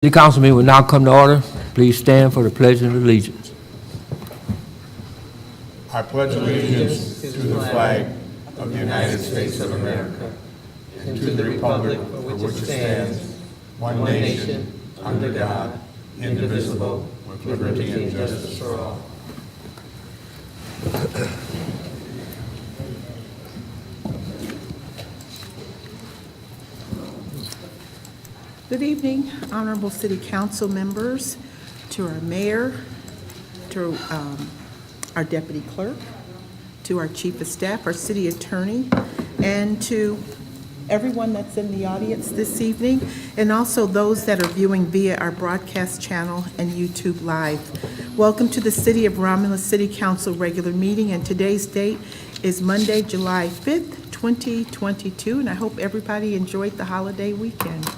The council meeting will now come to order. Please stand for the Pledge of Allegiance. I pledge allegiance to the flag of the United States of America and to the republic for which it stands, one nation, under God, indivisible, with liberty and justice for all. Good evening, honorable city council members, to our mayor, to our deputy clerk, to our chief of staff, our city attorney, and to everyone that's in the audience this evening, and also those that are viewing via our broadcast channel and YouTube Live. Welcome to the City of Romulus City Council regular meeting, and today's date is Monday, July 5th, 2022, and I hope everybody enjoyed the holiday weekend.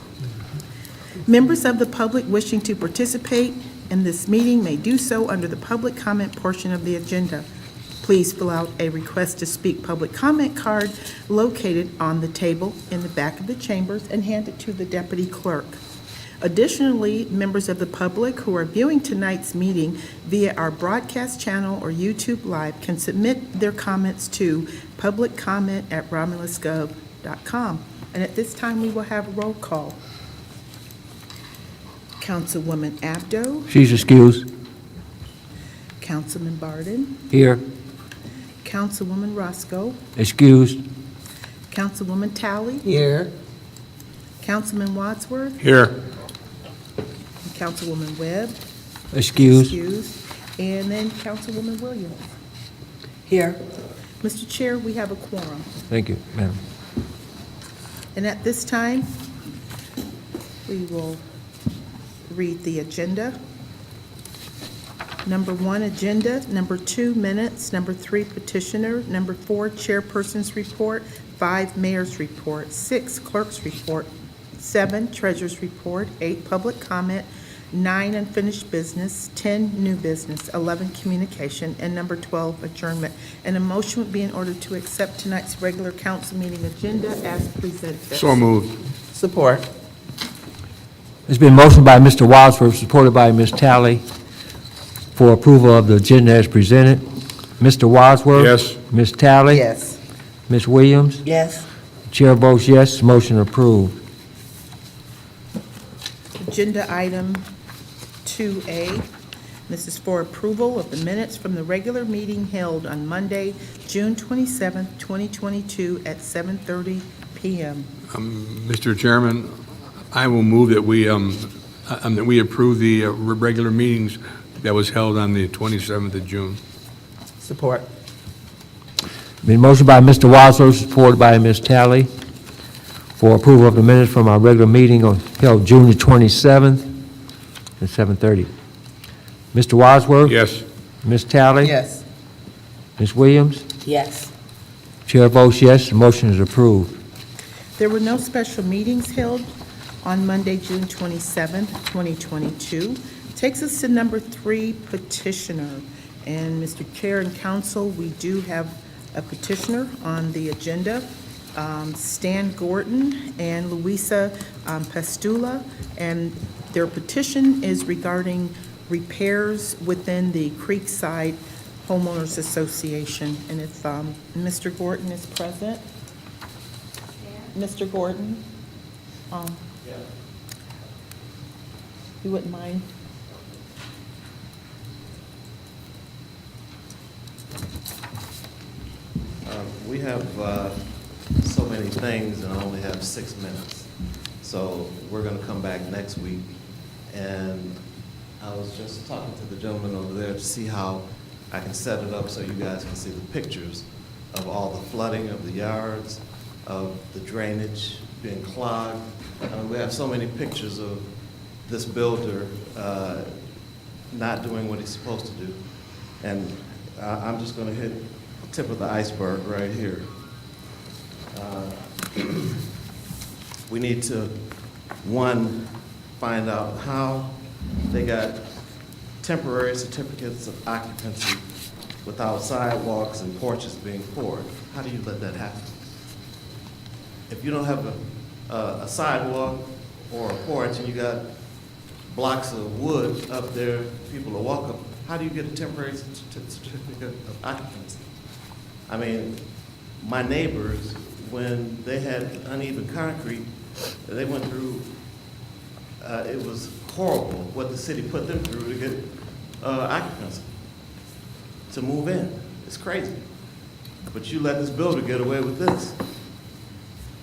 Members of the public wishing to participate in this meeting may do so under the public comment portion of the agenda. Please fill out a request to speak public comment card located on the table in the back of the chambers and hand it to the deputy clerk. Additionally, members of the public who are viewing tonight's meeting via our broadcast channel or YouTube Live can submit their comments to publiccomment@romulusgov.com. And at this time, we will have a roll call. Councilwoman Abdo, She's excused. Councilman Barden, Here. Councilwoman Roscoe, Excused. Councilwoman Talley, Here. Councilman Wadsworth, Here. and Councilwoman Webb, Excused. and then Councilwoman Williams. Here. Mr. Chair, we have a quorum. Thank you, madam. And at this time, we will read the agenda. Number 1, agenda. Number 2, minutes. Number 3, petitioner. Number 4, chairperson's report. 5, mayor's report. 6, clerk's report. 7, treasurer's report. 8, public comment. 9, unfinished business. 10, new business. 11, communication. And number 12, adjournment. And a motion would be in order to accept tonight's regular council meeting agenda as presented. So moved. Support. It's been motioned by Mr. Wadsworth, supported by Ms. Talley, for approval of the agenda as presented. Mr. Wadsworth? Yes. Ms. Talley? Yes. Ms. Williams? Yes. Chair votes yes, motion approved. Agenda item 2A. This is for approval of the minutes from the regular meeting held on Monday, June 27th, 2022 at 7:30 p.m. Mr. Chairman, I will move that we approve the regular meetings that was held on the 27th of June. Support. Been motioned by Mr. Wadsworth, supported by Ms. Talley, for approval of the minutes from our regular meeting held June the 27th at 7:30. Mr. Wadsworth? Yes. Ms. Talley? Yes. Ms. Williams? Yes. Chair votes yes, the motion is approved. There were no special meetings held on Monday, June 27th, 2022. Takes us to number 3, petitioner. And Mr. Chair and Council, we do have a petitioner on the agenda, Stan Gordon and Luisa Pastula, and their petition is regarding repairs within the Creekside Homeowners Association. And if Mr. Gordon is present. Mr. Gordon? You wouldn't mind? We have so many things and I only have 6 minutes. So we're going to come back next week. And I was just talking to the gentleman over there to see how I can set it up so you guys can see the pictures of all the flooding of the yards, of the drainage being clogged. We have so many pictures of this builder not doing what he's supposed to do. And I'm just going to hit the tip of the iceberg right here. We need to, one, find out how they got temporary certificates of occupancy without sidewalks and porches being poured. How do you let that happen? If you don't have a sidewalk or a porch and you got blocks of wood up there, people will walk up. How do you get a temporary certificate of occupancy? I mean, my neighbors, when they had uneven concrete, they went through, it was horrible what the city put them through to get occupancy, to move in. It's crazy. But you let this builder get away with this.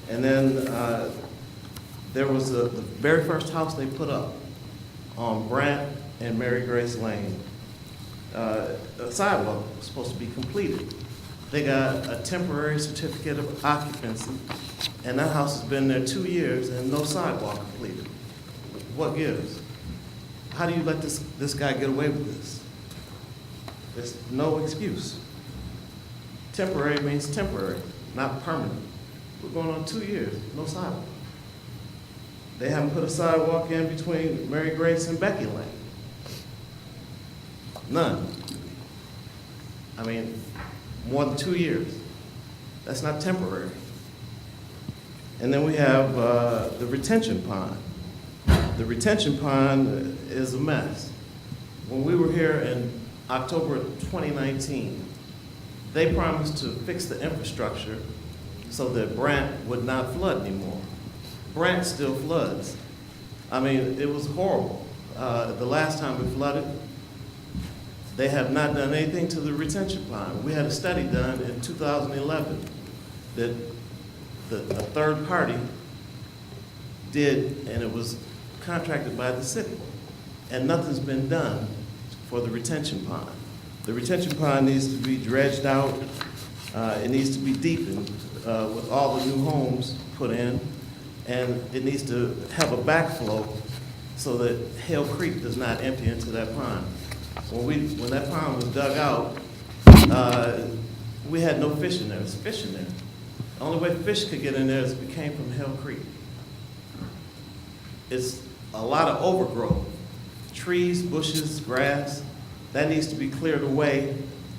And then there was the very first house they put up on Brant and Mary Grace Lane. A sidewalk was supposed to be completed. They got a temporary certificate of occupancy, and that house has been there 2 years and no sidewalk completed. What gives? How do you let this guy get away with this? There's no excuse. Temporary means temporary, not permanent. We're going on 2 years, no sidewalk. They haven't put a sidewalk in between Mary Grace and Becky Lane. None. I mean, more than 2 years. That's not temporary. And then we have the retention pond. The retention pond is a mess. When we were here in October of 2019, they promised to fix the infrastructure so that Brant would not flood anymore. Brant still floods. I mean, it was horrible. The last time we flooded, they have not done anything to the retention pond. We had a study done in 2011 that a third party did, and it was contracted by the city. And nothing's been done for the retention pond. The retention pond needs to be dredged out. It needs to be deepened with all the new homes put in. And it needs to have a backflow so that Hale Creek does not empty into that pond. When that pond was dug out, we had no fish in there. There's fish in there. The only way fish could get in there is if it came from Hale Creek. It's a lot of overgrowth. Trees, bushes, grass, that needs to be cleared away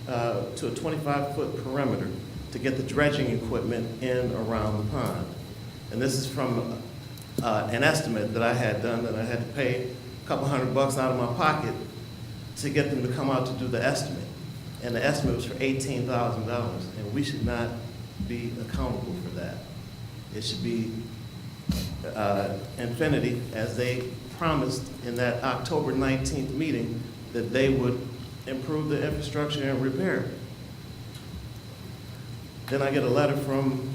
to a 25-foot perimeter to get the dredging equipment in around the pond. And this is from an estimate that I had done, that I had to pay a couple $100 out of my pocket to get them to come out to do the estimate. And the estimate was for $18,000, and we should not be accountable for that. It should be Infinity, as they promised in that October 19th meeting, that they would improve the infrastructure and repair it. Then I get a letter from,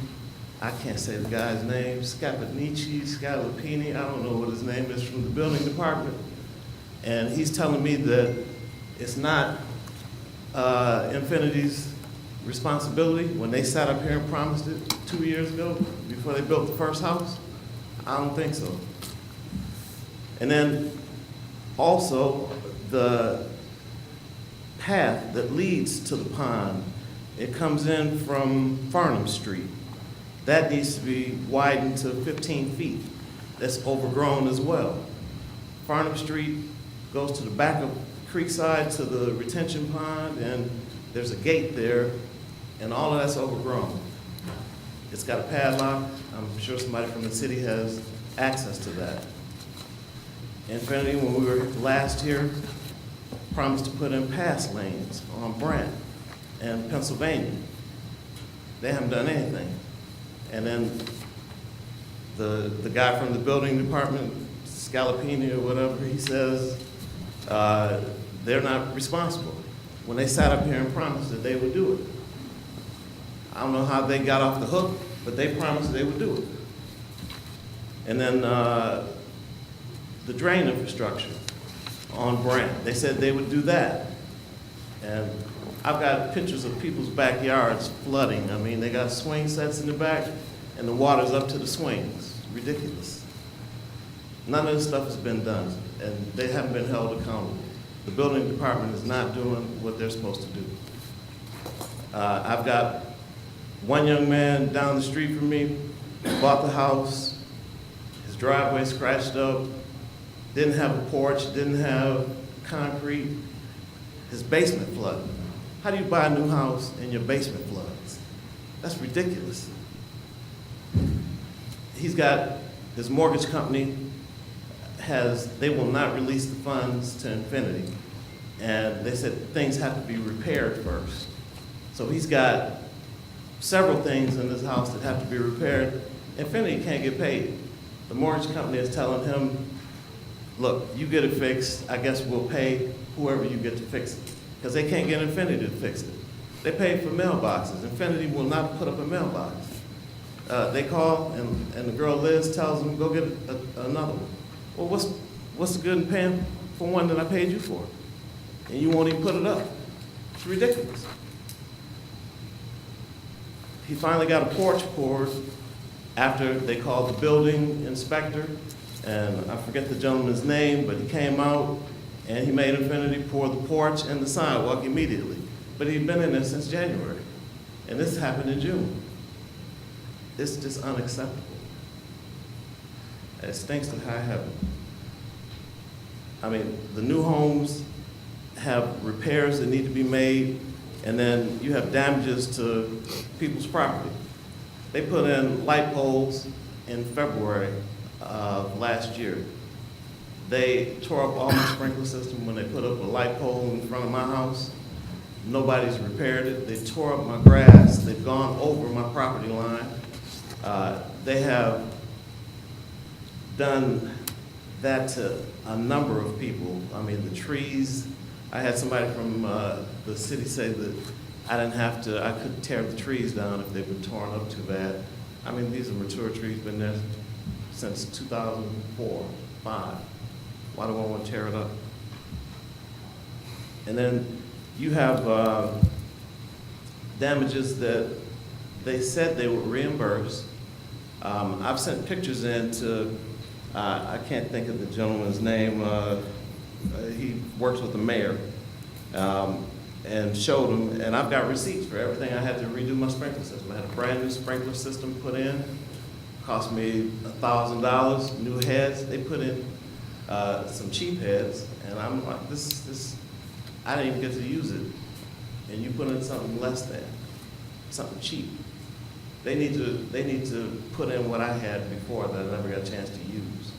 I can't say the guy's name, Scalapini, I don't know what his name is, from the building department. And he's telling me that it's not Infinity's responsibility when they sat up here and promised it 2 years ago before they built the first house. I don't think so. And then also the path that leads to the pond, it comes in from Farnham Street. That needs to be widened to 15 feet. That's overgrown as well. Farnham Street goes to the back of Creekside to the retention pond, and there's a gate there, and all of that's overgrown. It's got a padlock. I'm sure somebody from the city has access to that. Infinity, when we were last here, promised to put in pass lanes on Brant and Pennsylvania. They haven't done anything. And then the guy from the building department, Scalapini or whatever, he says they're not responsible when they sat up here and promised that they would do it. I don't know how they got off the hook, but they promised they would do it. And then the drain infrastructure on Brant, they said they would do that. And I've got pictures of people's backyards flooding. I mean, they got swing sets in the back, and the water's up to the swings. It's ridiculous. None of this stuff has been done, and they haven't been held accountable. The building department is not doing what they're supposed to do. I've got one young man down the street from me, bought the house, his driveway scratched up, didn't have a porch, didn't have concrete, his basement flooded. How do you buy a new house and your basement floods? That's ridiculous. He's got his mortgage company they will not release the funds to Infinity. And they said things have to be repaired first. So he's got several things in this house that have to be repaired. Infinity can't get paid. The mortgage company is telling him, look, you get it fixed, I guess we'll pay whoever you get to fix it. Because they can't get Infinity to fix it. They pay for mailboxes. Infinity will not put up a mailbox. They call, and the girl Liz tells them, go get another one. Well, what's the good in paying for one that I paid you for? And you won't even put it up. It's ridiculous. He finally got a porch poured after they called the building inspector, and I forget the gentleman's name, but he came out and he made Infinity pour the porch and the sidewalk immediately. But he'd been in there since January, and this happened in June. It's just unacceptable. It stinks to high heaven. I mean, the new homes have repairs that need to be made, and then you have damages to people's property. They put in light poles in February of last year. They tore up all my sprinkler system when they put up a light pole in front of my house. Nobody's repaired it. They tore up my grass. They've gone over my property line. They have done that to a number of people. I mean, the trees, I had somebody from the city say that I couldn't tear the trees down if they've been torn up too bad. I mean, these are mature trees, been there since 2004, 5. Why do I want to tear it up? And then you have damages that they said they would reimburse. I've sent pictures in to, I can't think of the gentleman's name, he works with the mayor, and showed him, and I've got receipts for everything. I had to redo my sprinkler system. I had a brand new sprinkler system put in, cost me $1,000, new heads. They put in some cheap heads, and I'm like, I didn't even get to use it, and you put in something less than, something cheap. They need to put in what I had before that I never got a chance to use.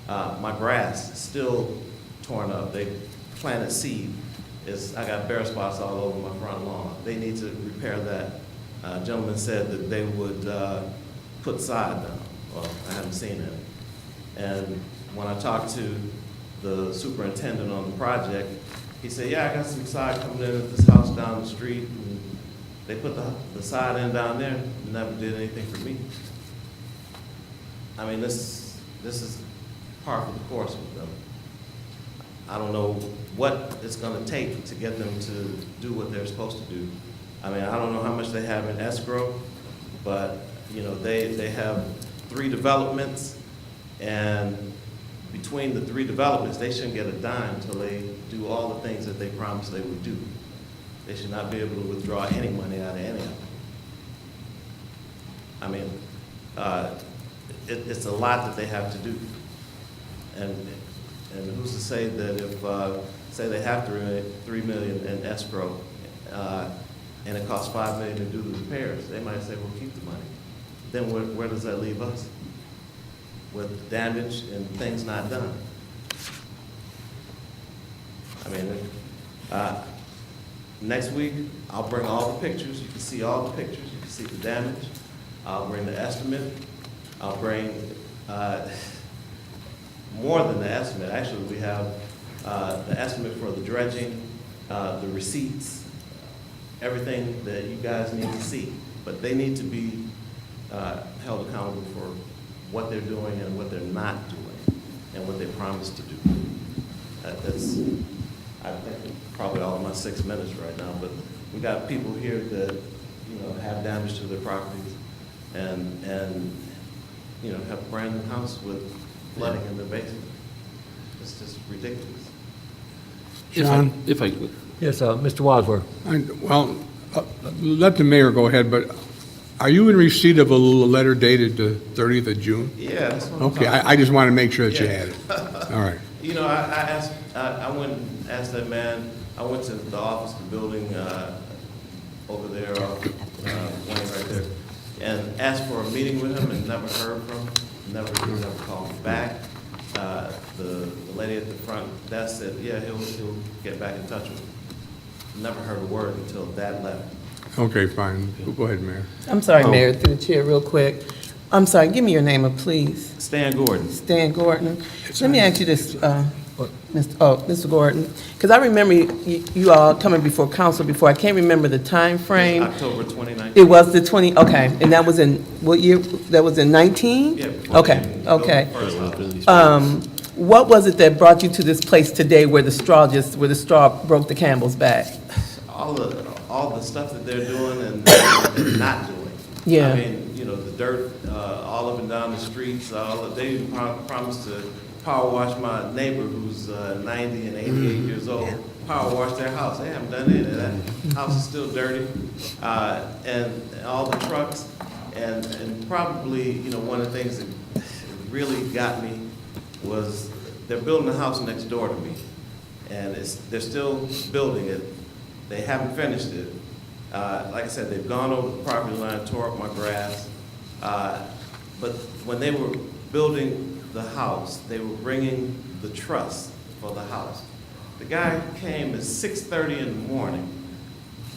My grass is still torn up. They planted seed. I got bare spots all over my front lawn. They need to repair that. Gentleman said that they would put sod down. Well, I haven't seen it. And when I talked to the superintendent on the project, he said, yeah, I got some sod coming in at this house down the street. And they put the sod in down there, never did anything for me. I mean, this is par for the course with them. I don't know what it's going to take to get them to do what they're supposed to do. I mean, I don't know how much they have in escrow, but you know, they have 3 developments, and between the 3 developments, they shouldn't get a dime until they do all the things that they promised they would do. They should not be able to withdraw any money out of any of them. I mean, it's a lot that they have to do. And who's to say that if, say they have $3 million in escrow, and it costs $5 million to do the repairs, they might say, well, keep the money. Then where does that leave us? With damage and things not done. I mean, next week, I'll bring all the pictures. You can see all the pictures. You can see the damage. I'll bring the estimate. I'll bring more than the estimate. Actually, we have the estimate for the dredging, the receipts, everything that you guys need to see. But they need to be held accountable for what they're doing and what they're not doing and what they promised to do. That's, I think, probably all of my 6 minutes right now, but we got people here that, you know, have damage to their properties and you know, have a brand new house with flooding in their basement. It's just ridiculous. John? If I could. Yes, Mr. Wadsworth. Well, let the mayor go ahead, but are you in receipt of a letter dated the 30th of June? Yeah, that's what I'm Okay, talking I just want to make sure that you Yeah. had it. All right. You know, I went and asked that man, I went to the office, the building over there, one right there, and asked for a meeting with him and never heard from him, never called me back. The lady at the front desk said, yeah, he'll get back in touch with me. Never heard a word until Dad left. Okay, fine. Go ahead, Mayor. I'm sorry, Mayor, through the chair, real quick. I'm sorry, give me your name, please. Stan Gordon. Stan Gordon. Let me ask you this, Mr. Gordon, because I remember you all coming before council before. I can't remember the time frame. October 2019. It was the 20, okay, and that was in, what year? That was in 19? Yeah. Okay, okay. First house. What was it that brought you to this place today where the straw broke the camel's back? All the stuff that they're doing and not doing. Yeah. I mean, you know, the dirt all up and down the streets. They even promised to power wash my neighbor who's 90 and 88 years old. Power wash their house. They haven't done any of that. House is still dirty, and all the trucks, and probably, you know, one of the things that really got me was they're building a house next door to me, and they're still building it. They haven't finished it. Like I said, they've gone over the property line, tore up my grass. But when they were building the house, they were bringing the truss for the house. The guy came at 6:30 in the morning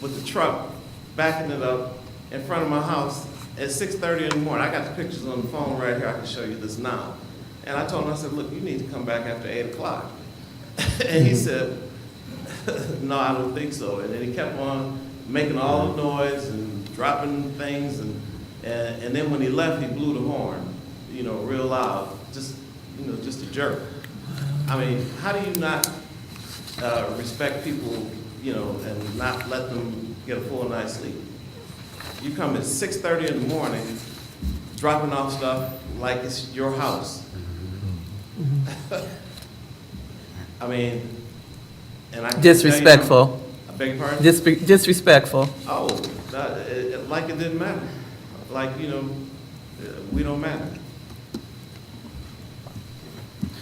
with the truck, backing it up in front of my house at 6:30 in the morning. I got the pictures on the phone right here. I can show you this now. And I told him, I said, look, you need to come back after 8 o'clock. And he said, no, I don't think so. And then he kept on making all the noise and dropping things. And then when he left, he blew the horn, you know, real loud, just a jerk. I mean, how do you not respect people, you know, and not let them get a full night's sleep? You come at 6:30 in the morning, dropping off stuff like it's your house. I mean, and I can Disrespectful. tell you, I beg your pardon? Disrespectful. Oh, like it didn't matter. Like, you know, we don't matter.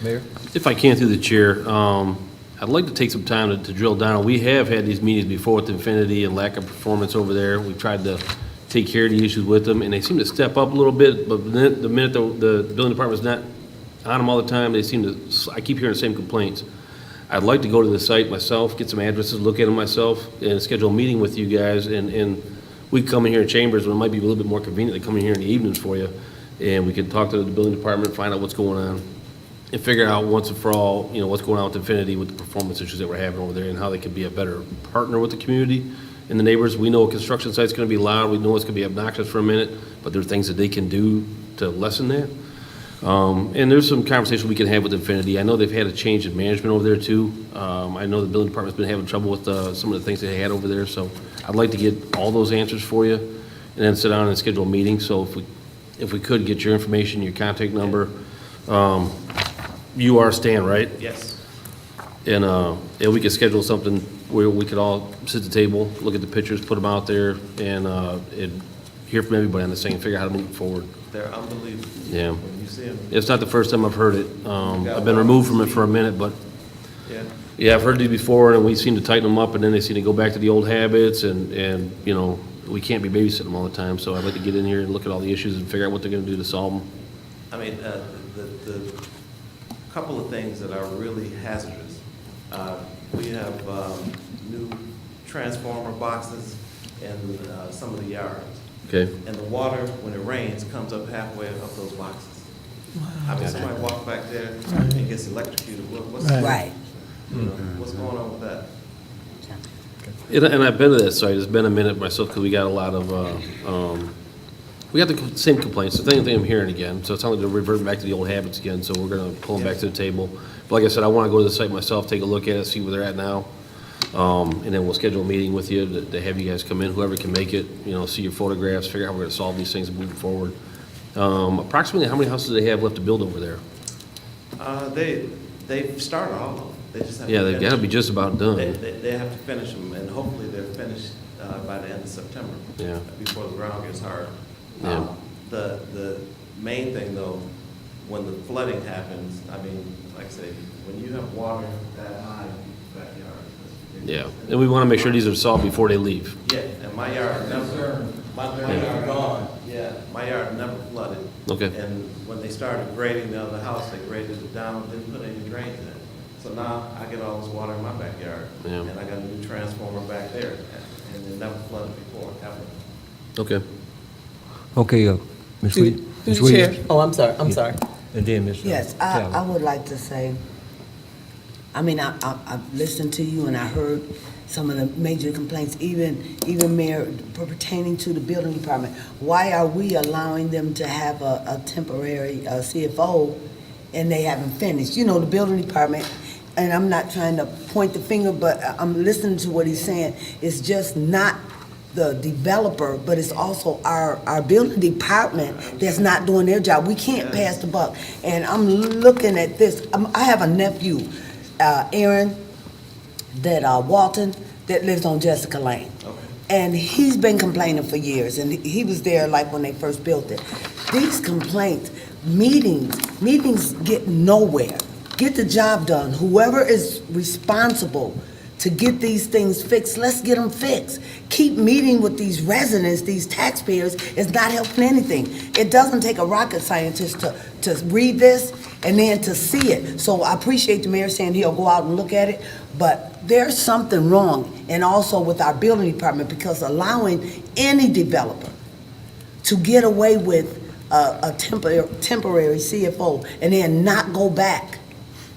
Mayor? If I can through the chair, I'd like to take some time to drill down. We have had these meetings before with Infinity and lack of performance over there. We've tried to take care of the issues with them, and they seem to step up a little bit, but the minute the building department's not on them all the time, they seem to, I keep hearing the same complaints. I'd like to go to the site myself, get some addresses, look at them myself, and schedule a meeting with you guys, and we come in here in chambers, when it might be a little bit more convenient to come in here in the evenings for you, and we can talk to the building department, find out what's going on, and figure out once and for all, you know, what's going on with Infinity, with the performance issues that we're having over there, and how they could be a better partner with the community and the neighbors. We know a construction site's gonna be loud, we know it's gonna be obnoxious for a minute, but there are things that they can do to lessen that. And there's some conversation we can have with Infinity. I know they've had a change in management over there too. I know the building department's been having trouble with some of the things they had over there, so I'd like to get all those answers for you, and then sit down and schedule a meeting. So if we could get your information, your contact number. You are Stan, right? Yes. And we could schedule something where we could all sit at the table, look at the pictures, put them out there, and hear from everybody on this thing and figure out how to move forward. They're unbelievable. Yeah. When you see them. It's not the first time I've heard it. I've been removed from it for a minute, but Yeah. yeah, I've heard these before, and we seem to tighten them up, and then they seem to go back to the old habits, and you know, we can't be babysitting them all the time. So I'd like to get in here and look at all the issues and figure out what they're going to do to solve them. I mean, the couple of things that are really hazardous. We have new transformer boxes in some of the yards. Okay. And the water, when it rains, comes up halfway up those boxes. I mean, somebody walks back there and gets electrocuted. What's Right. You know, what's going on with that? And I've been to that site. It's been a minute myself because we got a lot of, we got the same complaints, the same thing I'm hearing again. So it's not like they're reverting back to the old habits again, so we're going to pull them back to the table. But like I said, I want to go to the site myself, take a look at it, see where they're at now. And then we'll schedule a meeting with you to have you guys come in, whoever can make it, you know, see your photographs, figure out how we're going to solve these things and moving forward. Approximately how many houses do they have left to build over there? They've started all of them. They just have to Yeah, they've got to finish be just about done. They have to finish them, and hopefully they're finished by the end of September. Yeah. Before the ground gets hard. Yeah. The main thing though, when the flooding happens, I mean, like I say, when you have water that high in people's backyard. Yeah, and we want to make sure these are solved before they leave. Yeah, and my yard never, my yard gone. Yeah, my yard never flooded. Okay. And when they started grading the other house, they graded it down, didn't put any drains in. So now I get all this water in my backyard. Yeah. And I got a new transformer back there, and it never flooded before, ever. Okay. Okay, Ms. Through Williams. through Ms. the chair. Williams. Oh, I'm sorry, I'm sorry. And then Ms. Yes, Talley. I would like to say, I mean, I've listened to you and I heard some of the major complaints, even Mayor, pertaining to the building department. Why are we allowing them to have a temporary CFO and they haven't finished? You know, the building department, and I'm not trying to point the finger, but I'm listening to what he's saying. It's just not the developer, but it's also our building department that's not doing their job. We can't pass the buck. And I'm looking at this, I have a nephew, Aaron, Walton, that lives on Jessica Lane. Okay. And he's been complaining for years, and he was there like when they first built it. These complaints, meetings get nowhere. Get the job done. Whoever is responsible to get these things fixed, let's get them fixed. Keep meeting with these residents, these taxpayers, is not helping anything. It doesn't take a rocket scientist to read this and then to see it. So I appreciate the mayor saying he'll go out and look at it, but there's something wrong, and also with our building department, because allowing any developer to get away with a temporary CFO and then not go back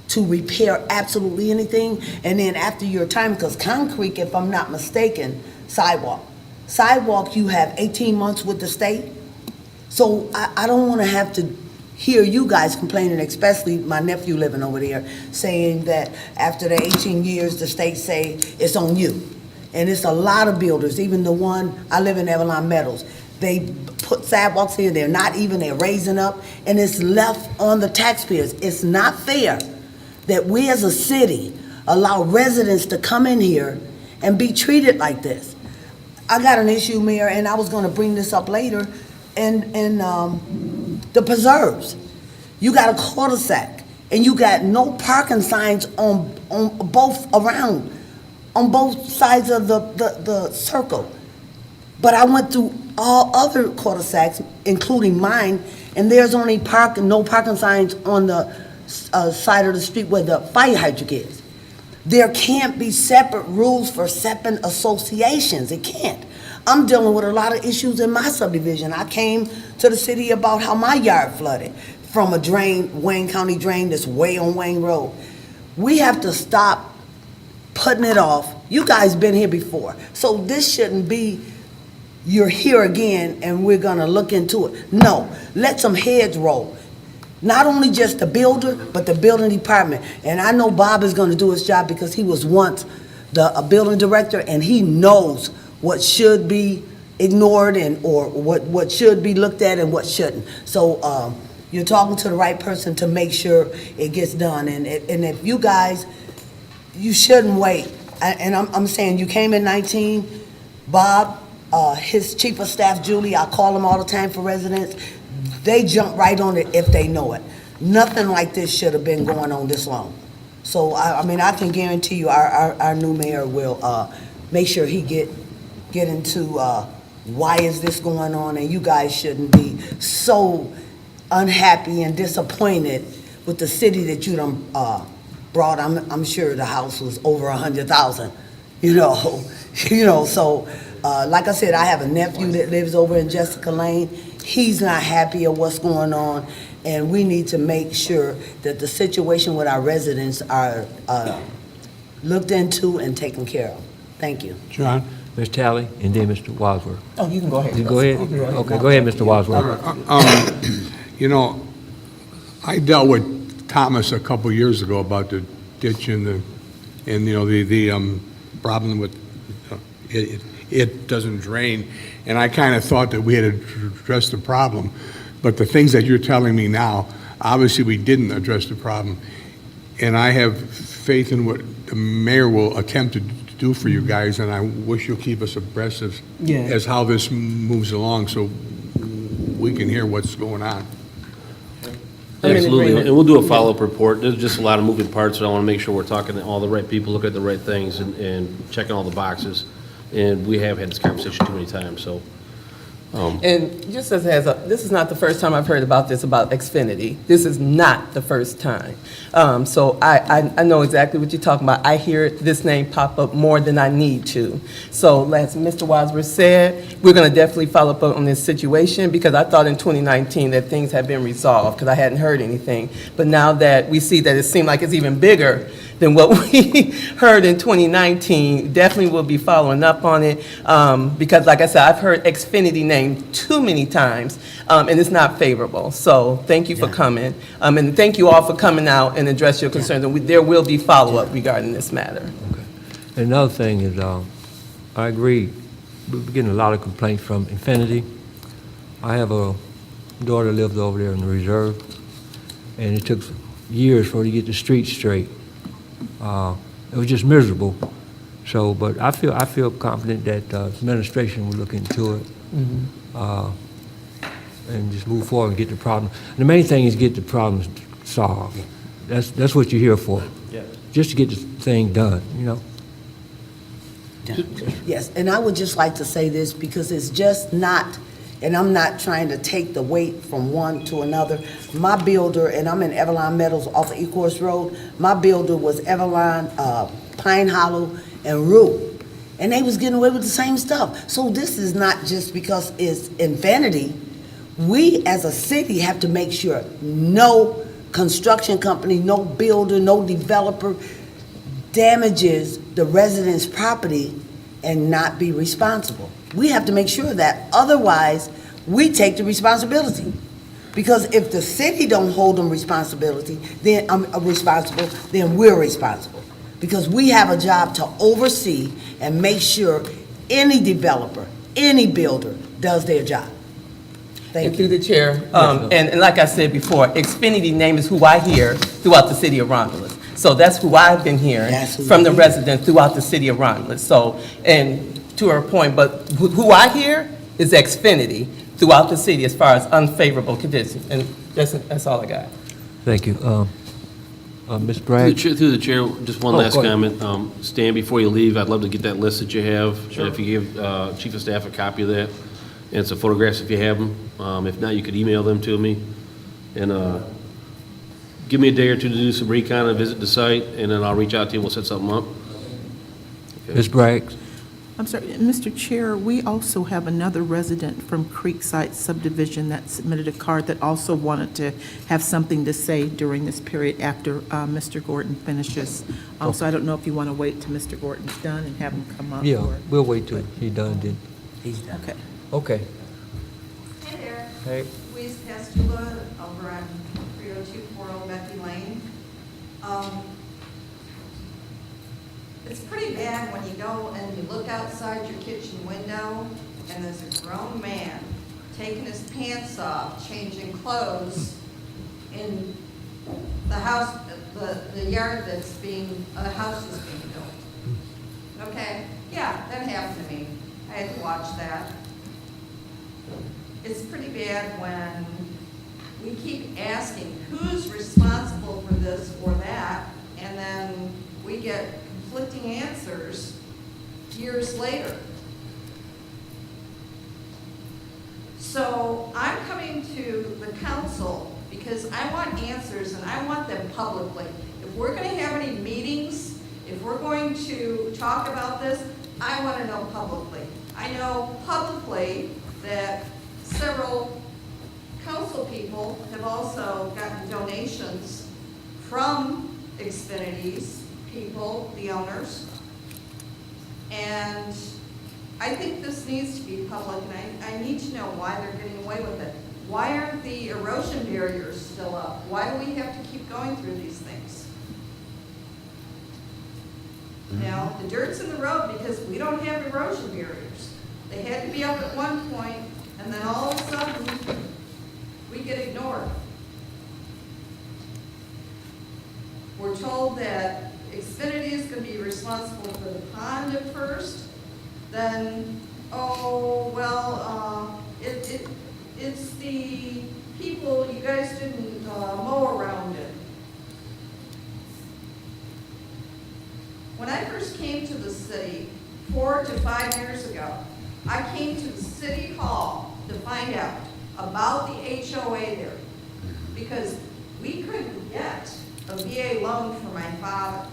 to repair absolutely anything, and then after your time, because concrete, if I'm not mistaken, sidewalk, you have 18 months with the state. So I don't want to have to hear you guys complaining, especially my nephew living over there, saying that after the 18 years, the state say it's on you. And it's a lot of builders, even the one, I live in Avalon Meadows, they put sidewalks in, they're raising up, and it's left on the taxpayers. It's not fair that we as a city allow residents to come in here and be treated like this. I got an issue, Mayor, and I was gonna bring this up later, in the preserves. You got a cul-de-sac, and you got no parking signs on both sides of the circle. But I went through all other cul-de-sacs, including mine, and there's only no parking signs on the side of the street where the fire hydrant is. There can't be separate rules for separate associations. It can't. I'm dealing with a lot of issues in my subdivision. I came to the city about how my yard flooded from a drain, Wayne County drain that's way on Wayne Road. We have to stop putting it off. You guys been here before. So this shouldn't be, you're here again and we're gonna look into it. No, let some heads roll. Not only just the builder, but the building department. And I know Bob is gonna do his job because he was once a building director, and he knows what should be ignored or what should be looked at and what shouldn't. So you're talking to the right person to make sure it gets done. And if you guys, you shouldn't wait. And I'm saying, you came in 19, Bob, his chief of staff, Julie, I call him all the time for residents. They jump right on it if they know it. Nothing like this should have been going on this long. So, I mean, I can guarantee you our new mayor will make sure he get into why is this going on, and you guys shouldn't be so unhappy and disappointed with the city that you done brought. I'm sure the house was over 100,000, you know, so like I said, I have a nephew that lives over in Jessica Lane. He's not happy at what's going on, and we need to make sure that the situation with our residents are looked into and taken care of. Thank you. John? Ms. Talley, and then Mr. Wadsworth. Oh, you can go ahead. You go ahead? Okay, go ahead, Mr. Wadsworth. You know, I dealt with Thomas a couple years ago about the ditch and the problem with it doesn't drain, and I kind of thought that we had addressed the problem, but the things that you're telling me now, obviously we didn't address the problem, and I have faith in what the mayor will attempt to do for you guys, and I wish you'll keep us abreast as how this moves along, so we can hear what's going on. I'm in Absolutely, agreement. and we'll do a follow-up report. There's just a lot of moving parts, so I want to make sure we're talking to all the right people, look at the right things, and checking all the boxes. And we have had this conversation too many times, so And just as this is not the first time I've heard about this, about Xfinity. This is not the first time. So I know exactly what you're talking about. I hear this name pop up more than I need to. So as Mr. Wadsworth said, we're going to definitely follow up on this situation, because I thought in 2019 that things had been resolved, because I hadn't heard anything. But now that we see that it seemed like it's even bigger than what we heard in 2019, definitely will be following up on it, because like I said, I've heard Xfinity named too many times, and it's not favorable. So thank you for coming, and thank you all for coming out and address your concerns, and there will be follow-up regarding this matter. Another thing is, I agree, we're getting a lot of complaints from Infinity. I have a daughter that lives over there in the reserve, and it took years for her to get the streets straight. It was just miserable. So, but I feel confident that administration will look into it, and just move forward and get the problem. The main thing is get the problems solved. That's what you're here for. Yeah. Just to get the thing done, you know. Yes, and I would just like to say this, because it's just not, and I'm not trying to take the weight from one to another. My builder, and I'm in Everline Meadows off of Ecorse Road, my builder was Everline, Pine Hollow, and Rue. And they was getting away with the same stuff. So this is not just because it's Infinity. We, as a city, have to make sure no construction company, no builder, no developer damages the residents' property and not be responsible. We have to make sure of that. Otherwise, we take the responsibility. Because if the city don't hold them responsibility, then responsible, then we're responsible. Because we have a job to oversee and make sure any developer, any builder does their job. And Thank through you. the chair, and like I said before, Xfinity name is who I hear throughout the city of Romulus. So that's who I've been hearing That's who from the you- residents throughout the city of Romulus. So, and to her point, but who I hear is Xfinity throughout the city as far as unfavorable conditions. And that's all I got. Thank you. Ms. Through the Bragg? Through the chair, just one Oh, last go ahead. comment. Stan, before you leave, I'd love to get that list that you have. Sure. If you give Chief of Staff a copy of that, and some photographs if you have them. If not, you could email them to me. And give me a day or two to do some recon and visit the site, and then I'll reach out to you and we'll set something up. Ms. Bragg? I'm sorry, Mr. Chair, we also have another resident from Creekside subdivision that submitted a card that also wanted to have something to say during this period after Mr. Gordon finishes. So I don't know if you want to wait till Mr. Gordon's done and have him come up. Yeah, or- we'll wait till he's done then. Okay. Okay. Hey there, Hey. Louise Pastula over on 30240 Becky Lane. It's pretty bad when you go and you look outside your kitchen window and there's a grown man taking his pants off, changing clothes in the house, the yard that's being, a house is being built. Okay, yeah, that happened to me. I had to watch that. It's pretty bad when we keep asking who's responsible for this or that, and then we get conflicting answers years later. So I'm coming to the council because I want answers and I want them publicly. If we're going to have any meetings, if we're going to talk about this, I want to know publicly. I know publicly that several council people have also gotten donations from Xfinity's people, the owners. And I think this needs to be public, and I need to know why they're getting away with it. Why aren't the erosion barriers still up? Why do we have to keep going through these things? Now, the dirt's in the road because we don't have erosion barriers. They had to be up at one point, and then all of a sudden, we get ignored. We're told that Xfinity is going to be responsible for the pond at first, then, oh, well, it's the people, you guys didn't mow around it. When I first came to the city 4 to 5 years ago, I came to the city hall to find out about the HOA there, because we couldn't get a VA loan for my father,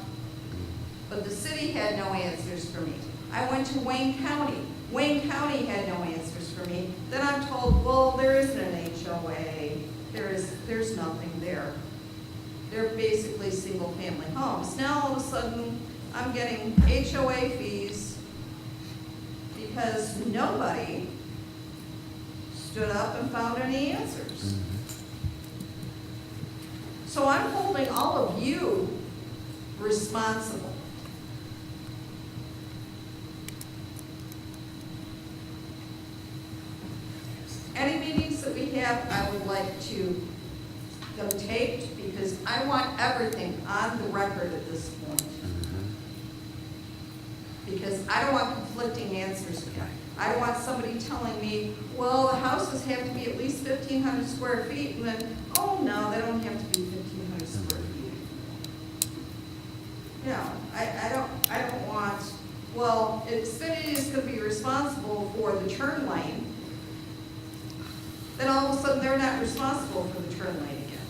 but the city had no answers for me. I went to Wayne County. Wayne County had no answers for me. Then I'm told, well, there isn't an HOA. There's nothing there. They're basically single-family homes. Now, all of a sudden, I'm getting HOA fees because nobody stood up and found any answers. So I'm holding all of you responsible. Any meetings that we have, I would like to them taped, because I want everything on the record at this point. Because I don't want conflicting answers again. I don't want somebody telling me, well, the houses have to be at least 1,500 square feet, and then, oh, no, they don't have to be 1,500 square feet. No, I don't want, well, if Xfinity is going to be responsible for the turn lane, then all of a sudden they're not responsible for the turn lane again.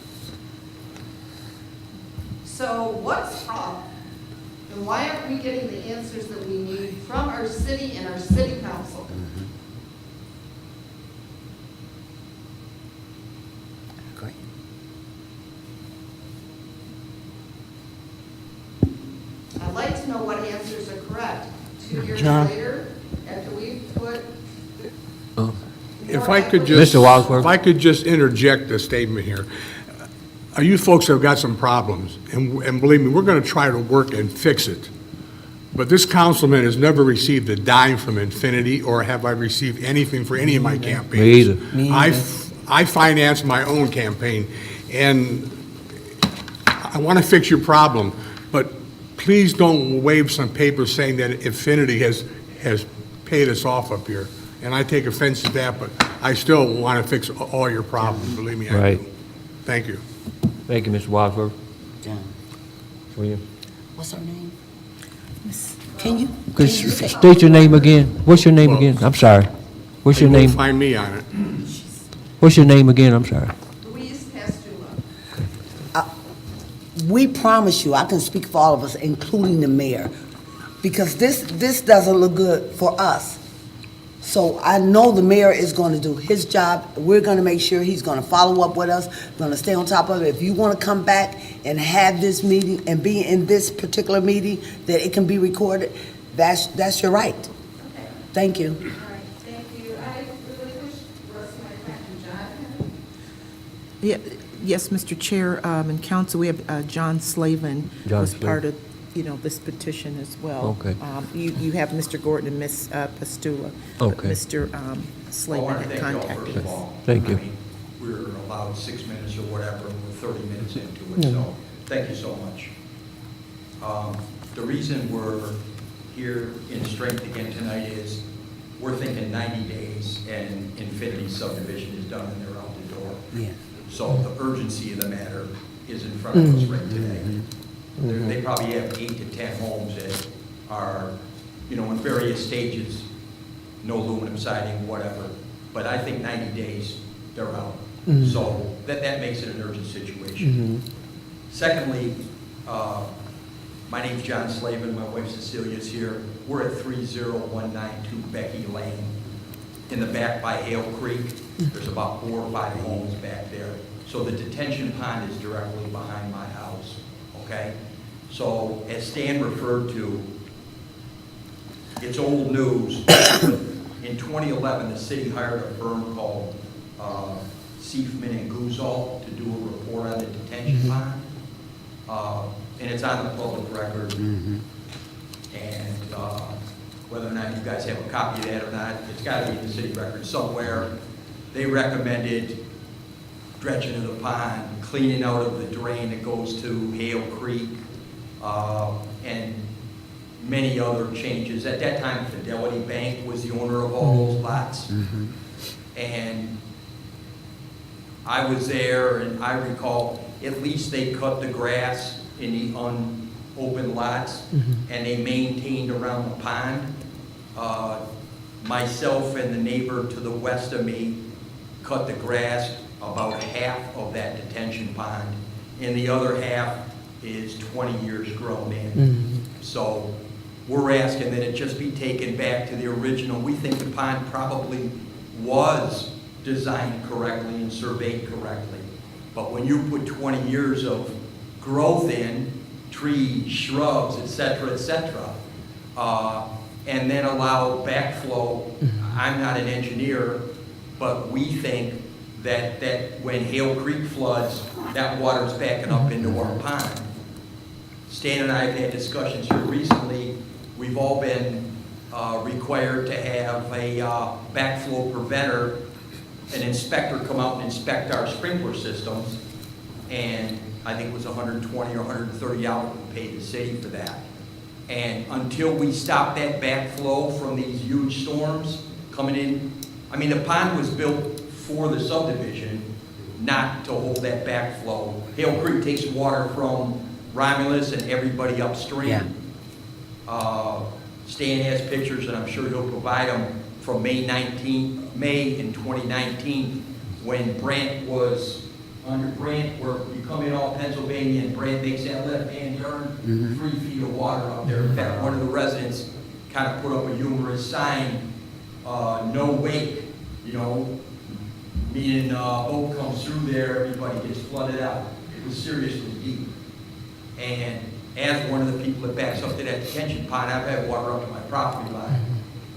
So what's up? And why aren't we getting the answers that we need from our city and our city council? Great. I'd like to know what answers are correct. 2 years John? later, after we've put. If I could just, Mr. Wadsworth. if I could just interject a statement here. You folks have got some problems, and believe me, we're going to try to work and fix it. But this councilman has never received a dime from Infinity, or have I received anything for any of my campaigns. Me either. I finance my own campaign, and I want to fix your problem, but please don't wave some paper saying that Infinity has paid us off up here. And I take offense to that, but I still want to fix all your problems, believe me, I Right. do. Thank you. Thank you, Mr. Wadsworth. John, William. what's her name? Can you Could say? you state your name again? What's your name again? I'm sorry. What's your You won't name? find me on it. What's your name again? I'm sorry. Louise Pastula. We promise you, I can speak for all of us, including the mayor, because this doesn't look good for us. So I know the mayor is going to do his job. We're going to make sure he's going to follow up with us, going to stay on top of it. If you want to come back and have this meeting and be in this particular meeting, that it can be recorded, that's your right. Okay. Thank you. All right, thank you. I really wish the rest of my time to Jonathan. Yeah, yes, Mr. Chair and Council, we have John Slavin John was Slavin. part of, this petition as well. Okay. You have Mr. Gordon and Ms. Pastula. but Okay. Mr. I Slavin want to had thank you all, contacted first of us. all. Thank you. I mean, we're allowed 6 minutes or whatever, and we're 30 minutes into it, so thank you so much. The reason we're here in strength again tonight is we're thinking 90 days and Infinity subdivision is done and they're out the door. Yeah. So the urgency of the matter is in front of us right today. They probably have 8 to 10 homes that are, in various stages, no aluminum siding, whatever. But I think 90 days, they're out. So that makes it an urgent situation. Secondly, my name's John Slavin, my wife Cecilia's here. We're at 30192 Becky Lane. In the back by Hale Creek, there's about 4 or 5 homes back there. So the detention pond is directly behind my house, okay? So as Stan referred to, it's old news. In 2011, the city hired a firm called Seifman and Guzol to do a report on the detention pond. And it's on the public record. And whether or not you guys have a copy of that or not, it's got to be in the city record somewhere. They recommended dredging of the pond, cleaning out of the drain that goes to Hale Creek, and many other changes. At that time, Fidelity Bank was the owner of all those lots. And I was there, and I recall at least they cut the grass in the unopened lots, and they maintained around the pond. myself and the neighbor to the west of me cut the grass about half of that detention pond, and the other half is 20 years grown in. So we're asking that it just be taken back to the original. We think the pond probably was designed correctly and surveyed correctly. But when you put 20 years of growth in, trees, shrubs, et cetera, and then allow backflow, I'm not an engineer, but we think that when Hale Creek floods, that water's backing up into our pond. Stan and I have had discussions here recently. We've all been required to have a backflow preventer, an inspector come out and inspect our sprinkler systems, and I think it was $120 or $130 we paid the city for that. And until we stop that backflow from these huge storms coming in, I mean, the pond was built for the subdivision, not to hold that backflow. Hale Creek takes water from Romulus and everybody upstream. Yeah. Stan has pictures, and I'm sure he'll provide them, from May in 2019, when Brant was under Brant, where you come in off Pennsylvania and Brant makes that left-hand turn, 3 feet of water up there. In fact, one of the residents kind of put up a humorous sign, no wake, you know, meaning boat comes through there, everybody gets flooded out. It was seriously deep. And as one of the people that backs up to that detention pond, I've had water up to my property line.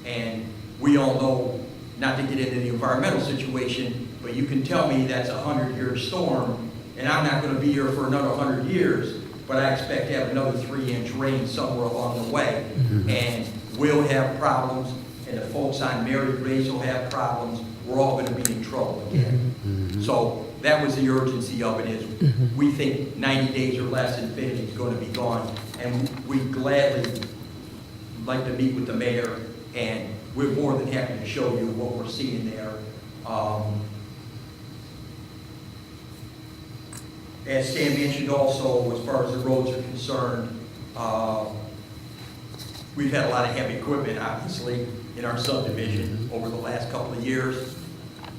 And we all know, not to get into the environmental situation, but you can tell me that's a 100-year storm, and I'm not going to be here for another 100 years, but I expect to have another 3-inch rain somewhere along the way. And we'll have problems, and the folks on Mary Grace will have problems. We're all going to be in trouble again. So that was the urgency of it, is we think 90 days or less, Infinity is going to be gone. And we'd gladly like to meet with the mayor, and we're more than happy to show you what we're seeing there. As Stan mentioned also, as far as the roads are concerned, we've had a lot of heavy equipment, obviously, in our subdivision over the last couple of years.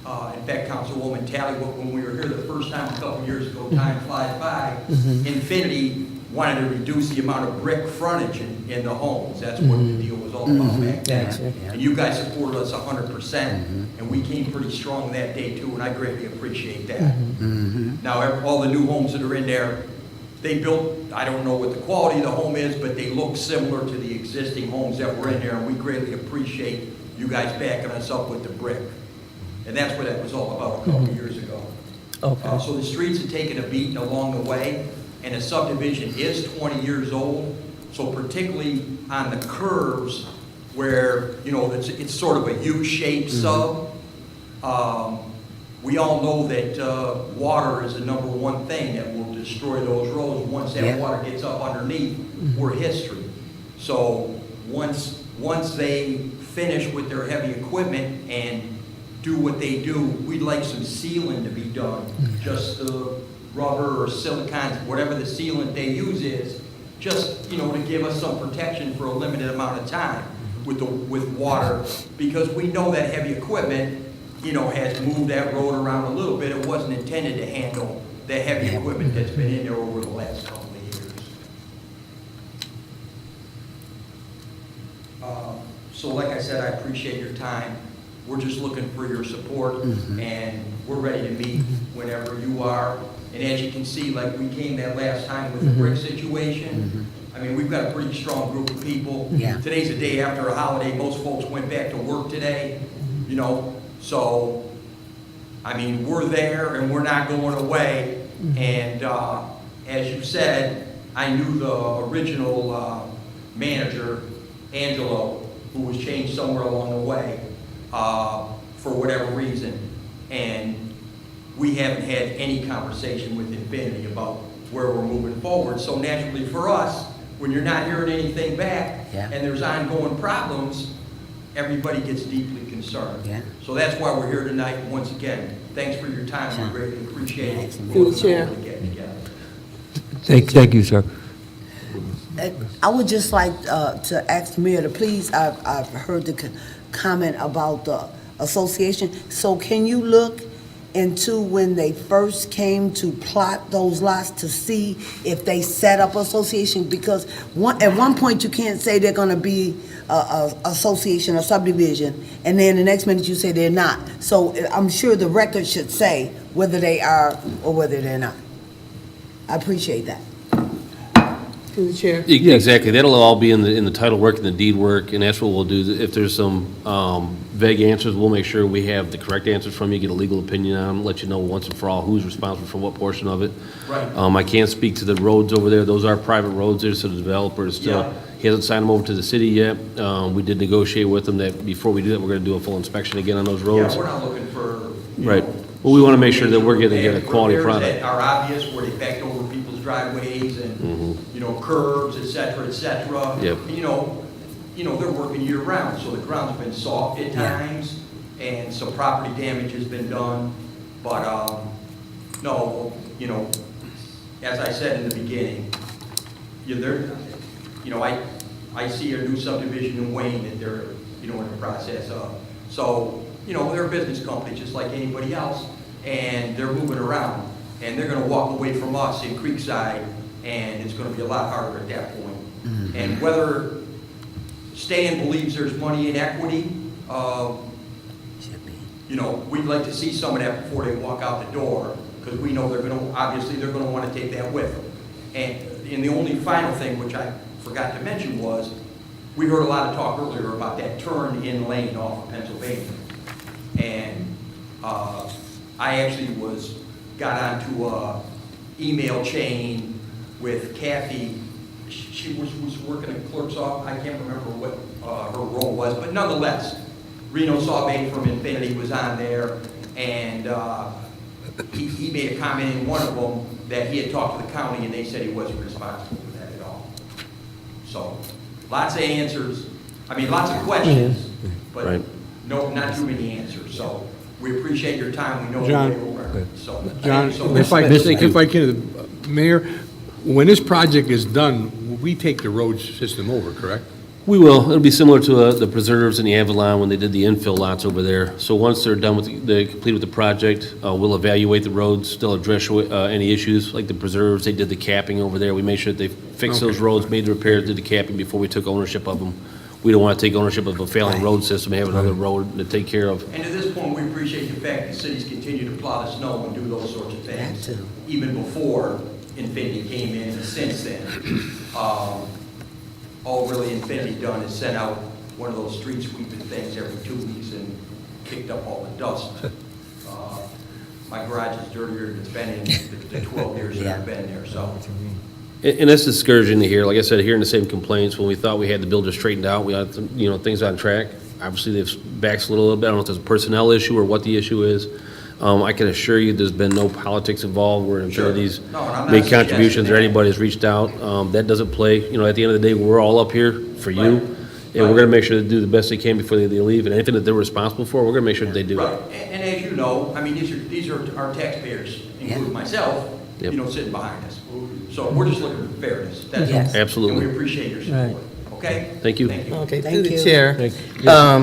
In fact, Councilwoman Talley, when we were here the first time a couple of years ago, time flies by, Infinity wanted to reduce the amount of brick frontage in the homes. That's what the deal was all about back then. And you guys supported us 100%, and we came pretty strong that day too, and I greatly appreciate that. Now, all the new homes that are in there, they built, I don't know what the quality of the home is, but they look similar to the existing homes that were in there, and we greatly appreciate you guys backing us up with the brick. And that's what that was all about a couple of years ago. Okay. So the streets have taken a beating along the way, and the subdivision is 20 years old. So particularly on the curves where, you know, it's sort of a U-shaped sub, we all know that water is the #1 thing that will destroy those roads. Once that water gets up underneath, we're history. So once they finish with their heavy equipment and do what they do, we'd like some sealing to be done. Just the rubber or silicone, whatever the sealant they use is, just, you know, to give us some protection for a limited amount of time with water, because we know that heavy equipment, you know, has moved that road around a little bit. It wasn't intended to handle the heavy equipment that's been in there over the last couple of years. So like I said, I appreciate your time. We're just looking for your support, and we're ready to meet whenever you are. And as you can see, like we came that last time with the brick situation, I mean, we've got a pretty strong group of people. Today's the day after a holiday. Most folks went back to work today, you know, so, I mean, we're there and we're not going away. And as you said, I knew the original manager, Angelo, who was changed somewhere along the way for whatever reason. And we haven't had any conversation with Infinity about where we're moving forward. So naturally for us, when you're not hearing anything back and there's ongoing problems, everybody gets deeply concerned. So that's why we're here tonight. And once again, thanks for your time. We greatly appreciate it. Through the chair. Thank you, sir. I would just like to ask the mayor to please, I've heard the comment about the association. So can you look into when they first came to plot those lots to see if they set up association? Because at one point you can't say they're gonna be a association or subdivision, and then the next minute you say they're not. So I'm sure the record should say whether they are or whether they're not. I appreciate that. Through the chair. Exactly, that'll all be in the title work and the deed work, and that's what we'll do. If there's some vague answers, we'll make sure we have the correct answers from you, get a legal opinion on them, let you know once and for all who's responsible for what portion of it. Right. I can't speak to the roads over there, those are private roads there, so the developer is still, Yeah. he hasn't signed them over to the city yet. We did negotiate with them that before we do that, we're gonna do a full inspection again on those Yeah, roads. we're not looking for, Right. Well, we wanna make sure that we're gonna get a quality repairs product. that are obvious, where they backed over people's driveways and, curbs, et cetera, et cetera. Yep. They're working year round, so the ground's been soft at times, and some property damage has been done. But, no, as I said in the beginning, I see a new subdivision in Wayne that they're, in the process of. So, they're a business company just like anybody else, and they're moving around. And they're gonna walk away from us in Creekside, and it's gonna be a lot harder at that point. And whether Stan believes there's money in equity, we'd like to see some of that before they walk out the door, because we know they're gonna wanna take that with them. And the only final thing, which I forgot to mention, was, we heard a lot of talk earlier about that turn-in lane off of Pennsylvania. And I actually got onto a email chain with Kathy. She was working at clerk's office. I can't remember what her role was, but nonetheless, Reno Saubay from Infinity was on there, and he made a comment in one of them that he had talked to the county, and they said he wasn't responsible for that at all. So, lots of answers, lots of questions, but Right. no, not too many answers. So, we appreciate your time. We know John. the way we're working. So, John, thank you so much. if I can, Mayor, when this project is done, we take the road system over, correct? We will. It'll be similar to the Preserves and the Avalon when they did the infill lots over there. So once they're done with, they're completed with the project, we'll evaluate the roads, still address any issues, like the Preserves, they did the capping over there. We made sure that they fixed those roads, made the repairs, did the capping before we took ownership of them. We don't want to take ownership of a failing road system, and have another road to take care of. And at this point, we appreciate the fact that cities continue to plow the snow and do those sorts of things, That too. even before Infinity came in, and since then. All really Infinity done is sent out one of those street sweeping things every 2 weeks and kicked up all the dust. My garage is dirtier than it's been in the 12 years that I've been there, so. And that's discouraging to hear. Like I said, hearing the same complaints, when we thought we had the builder straightened out, we had, things on track. Obviously, they've backslid a little bit. I don't know if there's a personnel issue or what the issue is. I can assure you, there's been no politics involved where Infinity's No, and I'm not made suggesting contributions or that. anybody's reached out. That doesn't play, at the end of the day, we're all up here for you. Right. And we're gonna make sure they do the best they can before they leave. And anything that they're responsible for, we're gonna make sure that they do Right, it. and as you know, these are our taxpayers, including myself, Yep. sitting behind us. So we're just looking for fairness, that's all. Yes. Absolutely. And we appreciate your support, okay? Thank you. Thank you. Okay, Thank through the you. chair.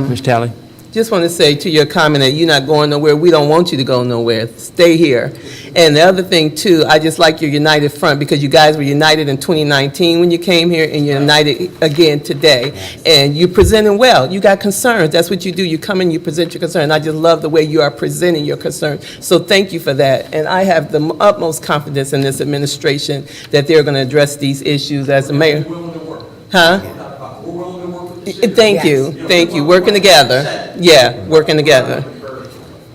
Ms. Talley? Just want to say to your comment that you're not going nowhere, we don't want you to go nowhere. Stay here. And the other thing, too, I just like your united front, because you guys were united in 2019 when you came here, and you're united again today. And you're presenting well. You got concerns. That's what you do. You come in, you present your concern. I just love the way you are presenting your concerns. So thank you for that. And I have the utmost confidence in this administration that they're going to address these issues as the mayor. We're willing to work. Huh? We're willing to work with the city. Thank you, thank you. Working together. Yeah, working together.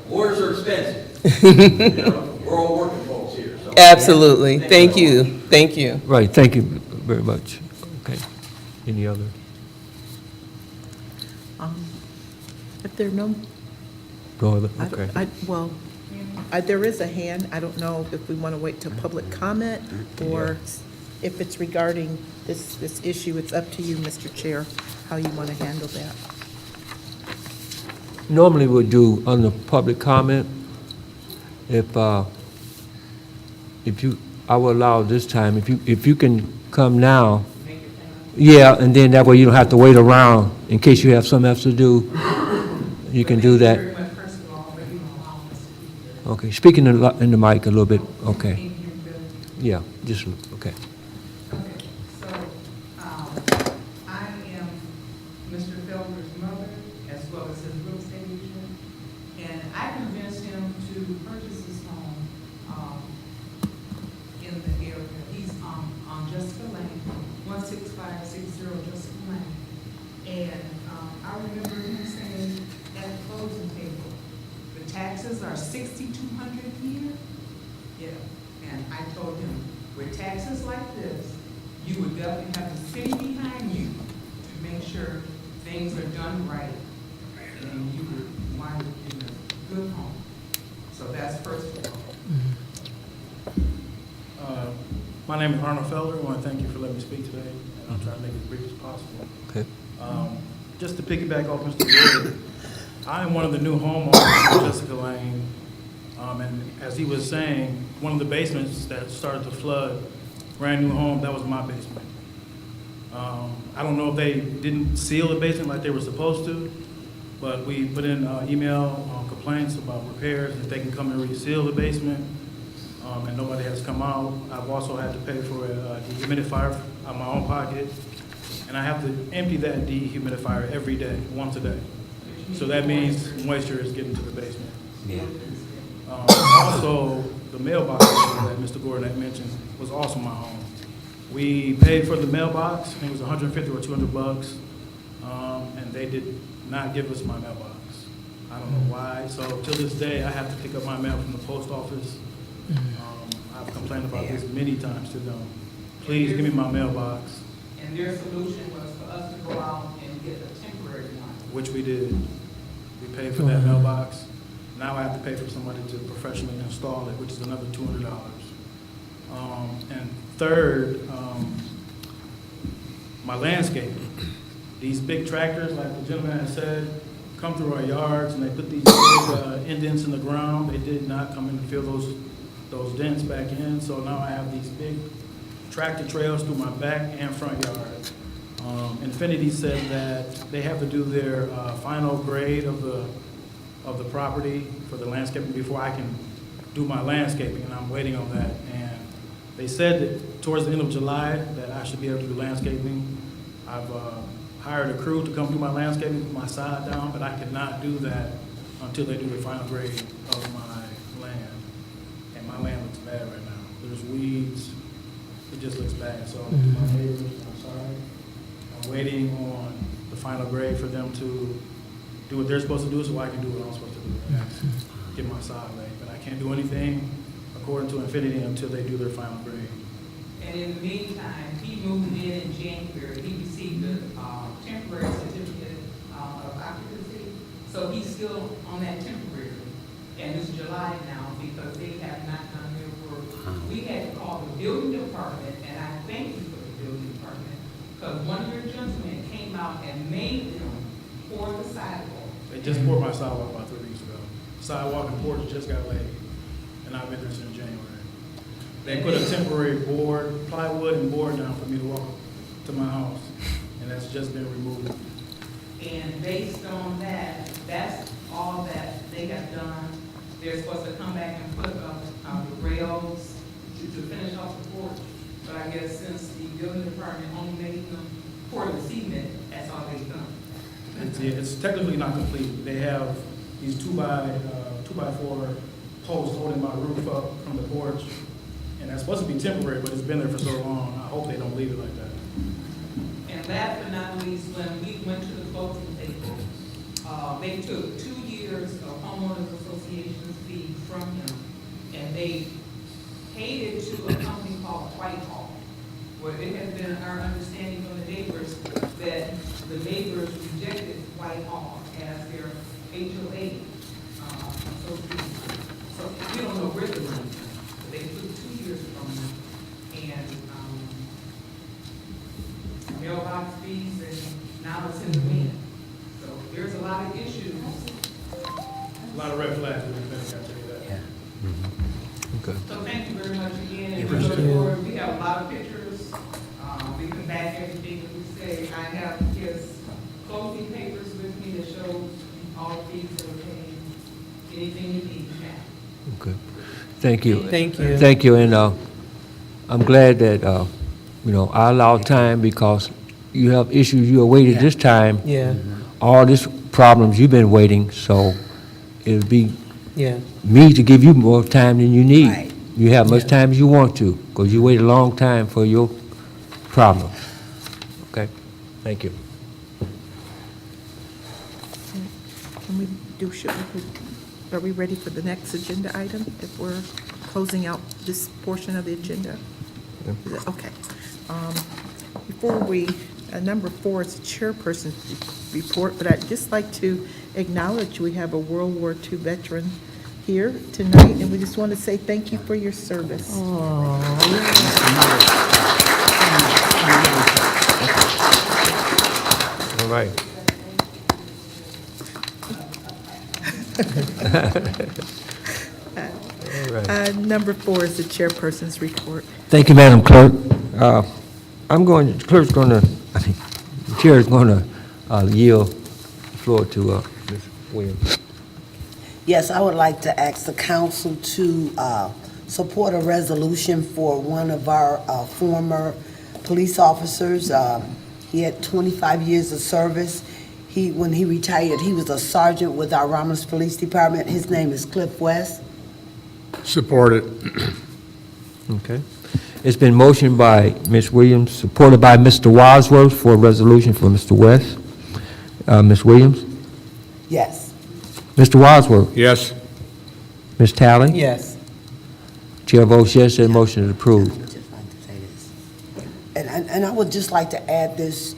Lawyers are expensive. We're all working folks here, so. Absolutely. Thank you. Thank you. Right, thank you very much. Okay. Any other? If there are no, No other? I Okay. don't- well, there is a hand. I don't know if we want to wait till public comment, or if it's regarding this issue. It's up to you, Mr. Chair, how you want to handle that. Normally we'll do under public comment. If you, I will allow this time, if you can come now. Yeah, and then that way you don't have to wait around in case you have something else to do. you can do that. Thank you very much, first of all, for you allowing us to do that. Okay, speaking in the mic a little bit, okay. Can you hear me better? Yeah, just, okay. Okay, so, I am Mr. Felder's mother, as well as his real estate agent, and I convinced him to purchase his home, in the area. He's, on Jessica Lane, 16560 Jessica Lane. And, I remember him saying at the closing table, the taxes are $6,200 a year? Yeah, and I told him, with taxes like this, you would definitely have the city behind you to make sure things are done right, and you would wind up in a good home. So that's first of all. My name is Arnold Felder. I want to thank you for letting me speak today, and I'll try to make it as brief as possible. Okay. Just to piggyback off Mr. Gordon, I am one of the new homeowners in Jessica Lane, and as he was saying, one of the basements that started to flood, brand new home, that was my basement. I don't know if they didn't seal the basement like they were supposed to, but we put in email complaints about repairs, if they can come and reseal the basement, and nobody has come out. I've also had to pay for a dehumidifier out of my own pocket, and I have to empty that dehumidifier every day, once a day. So that means moisture is getting to the basement. Yeah. Also, the mailbox that Mr. Gordon had mentioned was also my home. We paid for the mailbox, I think it was $150 or $200, and they did not give us my mailbox. I don't know why, so till this day, I have to pick up my mail from the post office. I've complained about this many times to them. Please give me my mailbox. And their solution was for us to go out and get a temporary one. Which we did. We paid for that mailbox. Now I have to pay for somebody to professionally install it, which is another $200. And third, my landscaping. These big tractors, like the gentleman had said, come through our yards and they put these big indents in the ground. They did not come in and fill those dents back in. So now I have these big tractor trails through my back and front yard. Infinity said that they have to do their final grade of the property for the landscaping before I can do my landscaping, and I'm waiting on that. And they said that towards the end of July that I should be able to do landscaping. I've hired a crew to come do my landscaping, put my side down, but I cannot do that until they do the final grade of my land. And my land looks bad right now. There's weeds. It just looks bad. So to my neighbors, I'm sorry. I'm waiting on the final grade for them to do what they're supposed to do so I can do what I'm supposed to do. And that's get my side laid. But I can't do anything according to Infinity until they do their final grade. And in the meantime, he moved in January. He received a temporary certificate of occupancy. So he's still on that temporary. And it's July now because they have not done their work. We had to call the building department, and I thank you for the building department, because one of your gentlemen came out and made them pour the sidewalk. They just poured my sidewalk about 3 weeks ago. Sidewalk and porch just got laid, and I've been there since January. They put a temporary board, plywood and board down for me to walk to my house, and that's just been removed. And based on that, that's all that they have done. They're supposed to come back and put up the rails to finish off the porch. But I guess since the building department only made them pour the cement, that's all they've done. It's technically not complete. They have these 2x4 posts holding my roof up from the porch, and that's supposed to be temporary, but it's been there for so long. I hope they don't leave it like that. And last but not least, when we went to the closing table, they took 2 years of homeowners association's fee from him, and they paid it to a company called Whitehall, where it has been our understanding from the neighbors that the neighbors rejected Whitehall as their HOA association. So we don't know where the money went, but they took 2 years from them, and mailbox fees, and now it's in the wind. So there's a lot of issues. A lot of red flags with Infinity, I'll tell you that. Okay. So thank you very much again. And we look forward, we have a lot of pictures. We can back everything that we say. I have his closing papers with me that show all the fees Thank you. Thank you. Thank you, and I'm glad that, I allowed time because you have issues you awaited this time. Yeah, All these problems you've been waiting, so it'll be yeah. me to give you more time than you need. Right. You have much Yeah. time as you want to, because you wait a long time for your problem. Okay? Thank you. Can we do, are we ready for the next agenda item, if we're closing out this portion of the agenda? Is it- Okay. Before we, number 4 is the chairperson's report, but I'd just like to acknowledge we have a World War II veteran here tonight, and we just want to say thank you for your service. All right. Number 4 is the chairperson's report. Thank you, Madam Clerk. The clerk's going to, the chair is going to yield the floor to Ms. Williams. Yes, I would like to ask the council to support a resolution for one of our former police officers. He had 25 years of service. When he retired, he was a sergeant with our Romulus Police Department. His name is Cliff West. Support it. Okay. It's been motioned by Ms. Williams, supported by Mr. Wadsworth for a resolution for Mr. West. Ms. Williams? Yes. Mr. Wadsworth? Yes. Ms. Talley? Yes. Chair votes yes, that motion is I approved. would just like to say this. And I would just like to add this.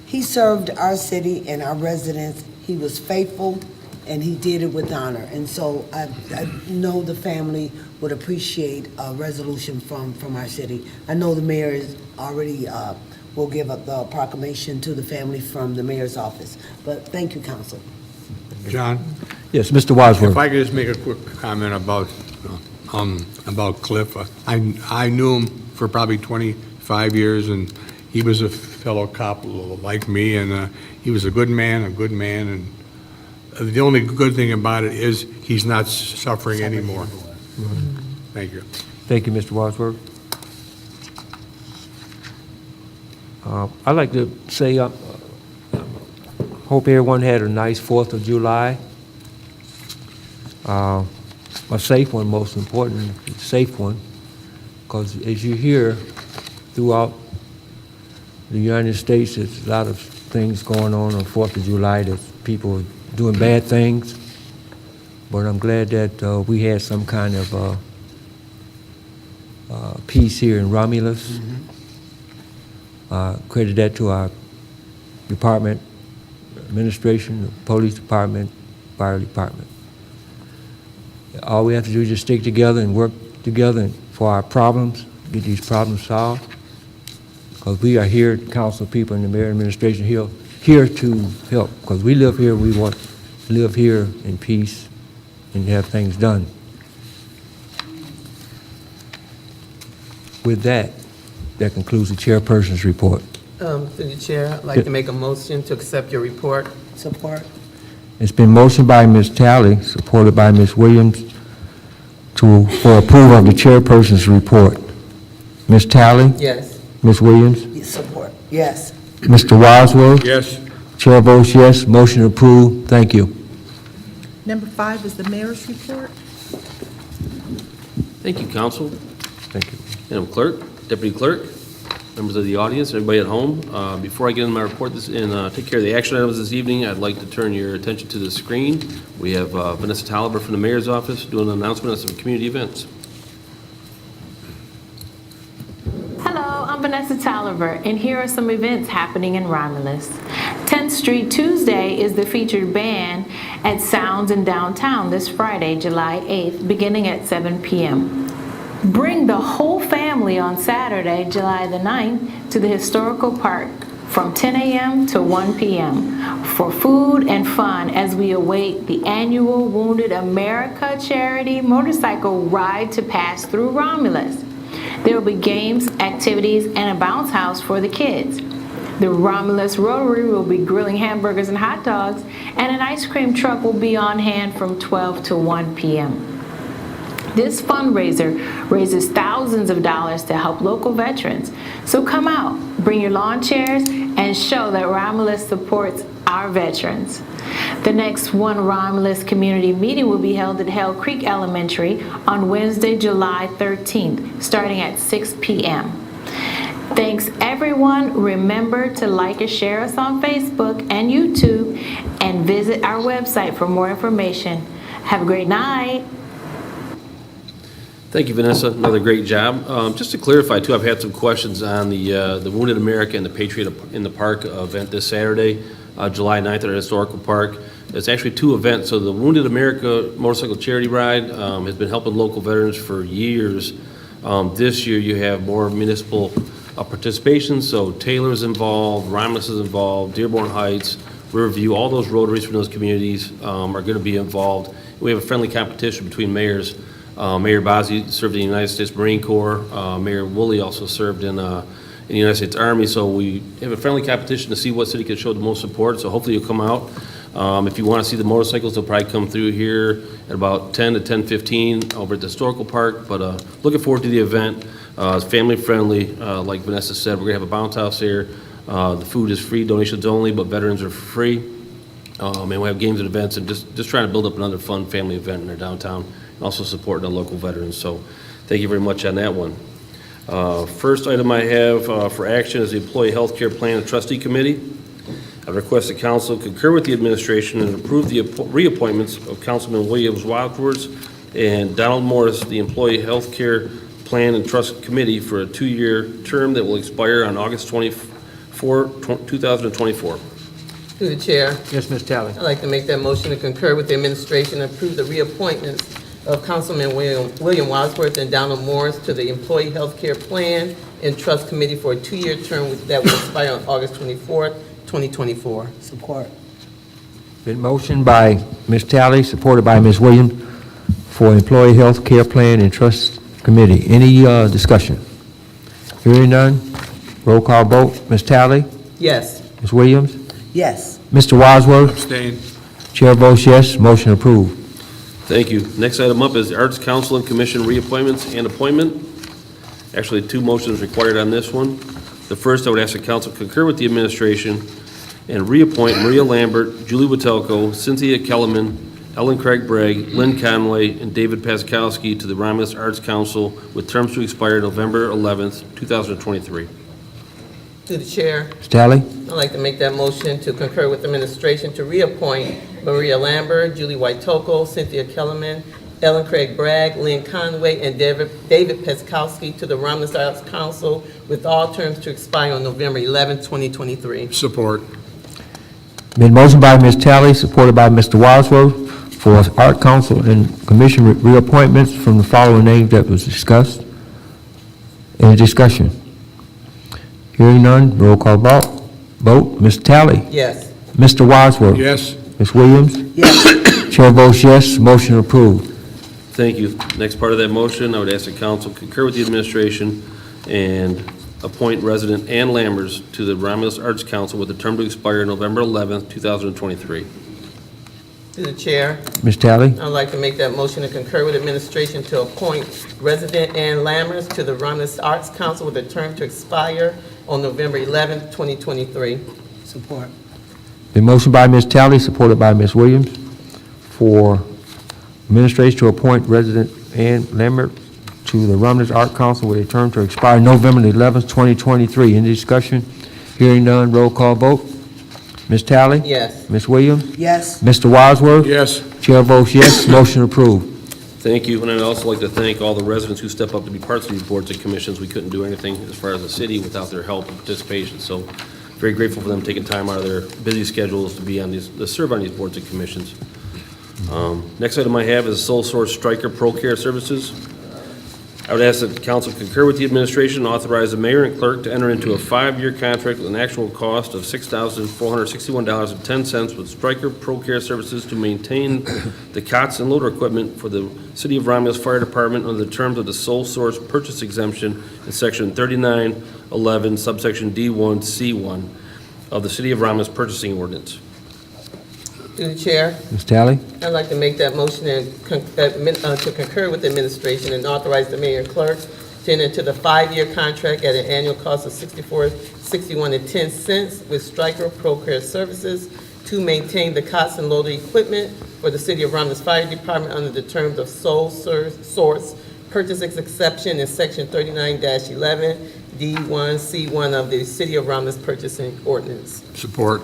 He served our city and our residents. He was faithful, and he did it with honor. And so I know the family would appreciate a resolution from our city. I know the mayor is already will give up the proclamation to the family from the mayor's office. But thank you, council. John? Yes, Mr. Wadsworth. If I could just make a quick comment about Cliff. I knew him for probably 25 years, and he was a fellow cop like me, and he was a good man, and the only good thing about it is he's not suffering anymore. Thank you. Thank you, Mr. Wadsworth. I'd like to say, hope everyone had a nice 4th of July. A safe one, most important, a safe one, because as you hear throughout the United States, there's a lot of things going on 4th of July that people are doing bad things, but I'm glad that we had some kind of peace here in Romulus. Credit that to our department, administration, the police department, fire department. All we have to do is just stick together and work together for our problems, get these problems solved. Because we are here, council people and the mayor administration here to help. Because we live here, we want to live here in peace and have things done. With that, that concludes the chairperson's report. Through the chair, I'd like to make a motion to accept your report. Support. It's been motioned by Ms. Talley, supported by Ms. Williams, for approval of the chairperson's report. Ms. Talley? Yes. Ms. Williams? Support. Yes. Mr. Wadsworth? Yes. Chair votes yes, motion approved. Thank you. Number 5 is the mayor's report. Thank you, council. Thank you. Madam Clerk, Deputy Clerk, members of the audience, everybody at home. Before I get into my report and take care of the action items this evening, I'd like to turn your attention to the screen. We have Vanessa Taliber from the Mayor's Office doing an announcement of some community events. Hello, I'm Vanessa Taliber, and here are some events happening in Romulus. 10th Street Tuesday is the featured band at Sounds in Downtown this Friday, July 8th, beginning at 7 p.m. Bring the whole family on Saturday, July the 9th, to the Historical Park from 10 a.m. to 1 p.m. for food and fun as we await the annual Wounded America charity motorcycle ride to pass through Romulus. There will be games, activities, and a bounce house for the kids. The Romulus Rotary will be grilling hamburgers and hot dogs, and an ice cream truck will be on hand from 12 to 1 p.m. This fundraiser raises thousands of dollars to help local veterans. So come out, bring your lawn chairs, and show that Romulus supports our veterans. The next One Romulus community meeting will be held at Hell Creek Elementary on Wednesday, July 13th, starting at 6 p.m. Thanks, everyone. Remember to like and share us on Facebook and YouTube, and visit our website for more information. Have a great night. Thank you, Vanessa. Another great job. Just to clarify, too, I've had some questions on the Wounded America and the Patriot in the Park event this Saturday, July 9th at our Historical Park. It's actually two events. So the Wounded America Motorcycle Charity Ride has been helping local veterans for years. This year, you have more municipal participation. So Taylor's involved, Romulus is involved, Dearborn Heights, Riverview, all those rotaries from those communities are going to be involved. We have a friendly competition between mayors. Mayor Bazzi served in the United States Marine Corps. Mayor Woolley also served in the United States Army. So we have a friendly competition to see what city can show the most support. So hopefully you'll come out. If you want to see the motorcycles, they'll probably come through here at about 10 to 10:15 over at the Historical Park. But looking forward to the event. It's family friendly. Like Vanessa said, we're going to have a bounce house here. The food is free, donations only, but veterans are free. And we have games and events, and just trying to build up another fun family event in our downtown, and also supporting the local veterans. So thank you very much on that one. First item I have for action is the Employee Health Care Plan and Trustee Committee. I request the council concur with the administration and approve the reappointments of Councilman Williams Wadsworth and Donald Morris, the Employee Health Care Plan and Trust Committee, for a 2-year term that will expire on August 24, 2024. Through the chair, Yes, Ms. Talley. I'd like to make that motion to concur with the administration and approve the reappointments of Councilman William Wadsworth and Donald Morris to the Employee Health Care Plan and Trust Committee for a 2-year term that will expire on August 24th, 2024. Support. Been motioned by Ms. Talley, supported by Ms. Williams, for Employee Health Care Plan and Trust Committee. Any discussion? Hearing none, roll call vote. Ms. Talley? Yes. Ms. Williams? Yes. Mr. Wadsworth? Abstain. Chair votes yes, motion approved. Thank you. Next item up is the Arts Council and Commission reappointments and appointment. Actually, 2 motions required on this one. The first, I would ask the council concur with the administration and reappoint Maria Lambert, Julie Witelko, Cynthia Kellerman, Ellen Craig Bragg, Lynn Conway, and David Paskowski to the Romulus Arts Council with terms to expire November 11th, 2023. Through the chair, Ms. Talley? I'd like to make that motion to concur with the administration to reappoint Maria Lambert, Julie Whitoko, Cynthia Kellerman, Ellen Craig Bragg, Lynn Conway, and David Peskowski to the Romulus Arts Council with all terms to expire on November 11, 2023. Support. Been motioned by Ms. Talley, supported by Mr. Wadsworth, for Art Council and Commission reappointments from the following names that was discussed. Any discussion? Hearing none, roll call vote. Ms. Talley? Yes. Mr. Wadsworth? Yes. Ms. Williams? Yes. Chair votes yes, motion approved. Thank you. Next part of that motion, I would ask the council concur with the administration and appoint resident Ann Lammers to the Romulus Arts Council with a term to expire November 11th, 2023. Through the chair, Ms. Talley? I'd like to make that motion to concur with administration to appoint resident Ann Lammers to the Romulus Arts Council with a term to expire on November 11th, 2023. Support. Been motioned by Ms. Talley, supported by Ms. Williams, for administration to appoint resident Ann Lambert to the Romulus Art Council with a term to expire November 11th, 2023. Any discussion? Hearing none, roll call vote. Ms. Talley? Yes. Ms. Williams? Yes. Mr. Wadsworth? Yes. Chair votes yes, motion approved. Thank you, and I'd also like to thank all the residents who step up to be parts of these boards and commissions. We couldn't do anything as far as the city without their help and participation, so very grateful for them taking time out of their busy schedules to be on these, to serve on these boards and commissions. Next item I have is sole source striker pro care services. I would ask that the council concur with the administration and authorize the mayor and clerk to enter into a 5-year contract with an actual cost of $6,461.10 with Stryker Pro Care Services to maintain the cots and loader equipment for the City of Romulus Fire Department under the terms of the sole source purchase exemption in Section 3911, subsection D1, C1 of the City of Romulus Purchasing Ordinance. Through the chair, Ms. Tally? I'd like to make that motion and to concur with the administration and authorize the mayor and clerk to enter into the 5-year contract at an annual cost of $64.61 with Stryker Procare Services to maintain the cots and loader equipment for the City of Romulus Fire Department under the terms of sole source purchase exception in Section 39-11 D1C1 of the City of Romulus Purchasing Ordinance. Support.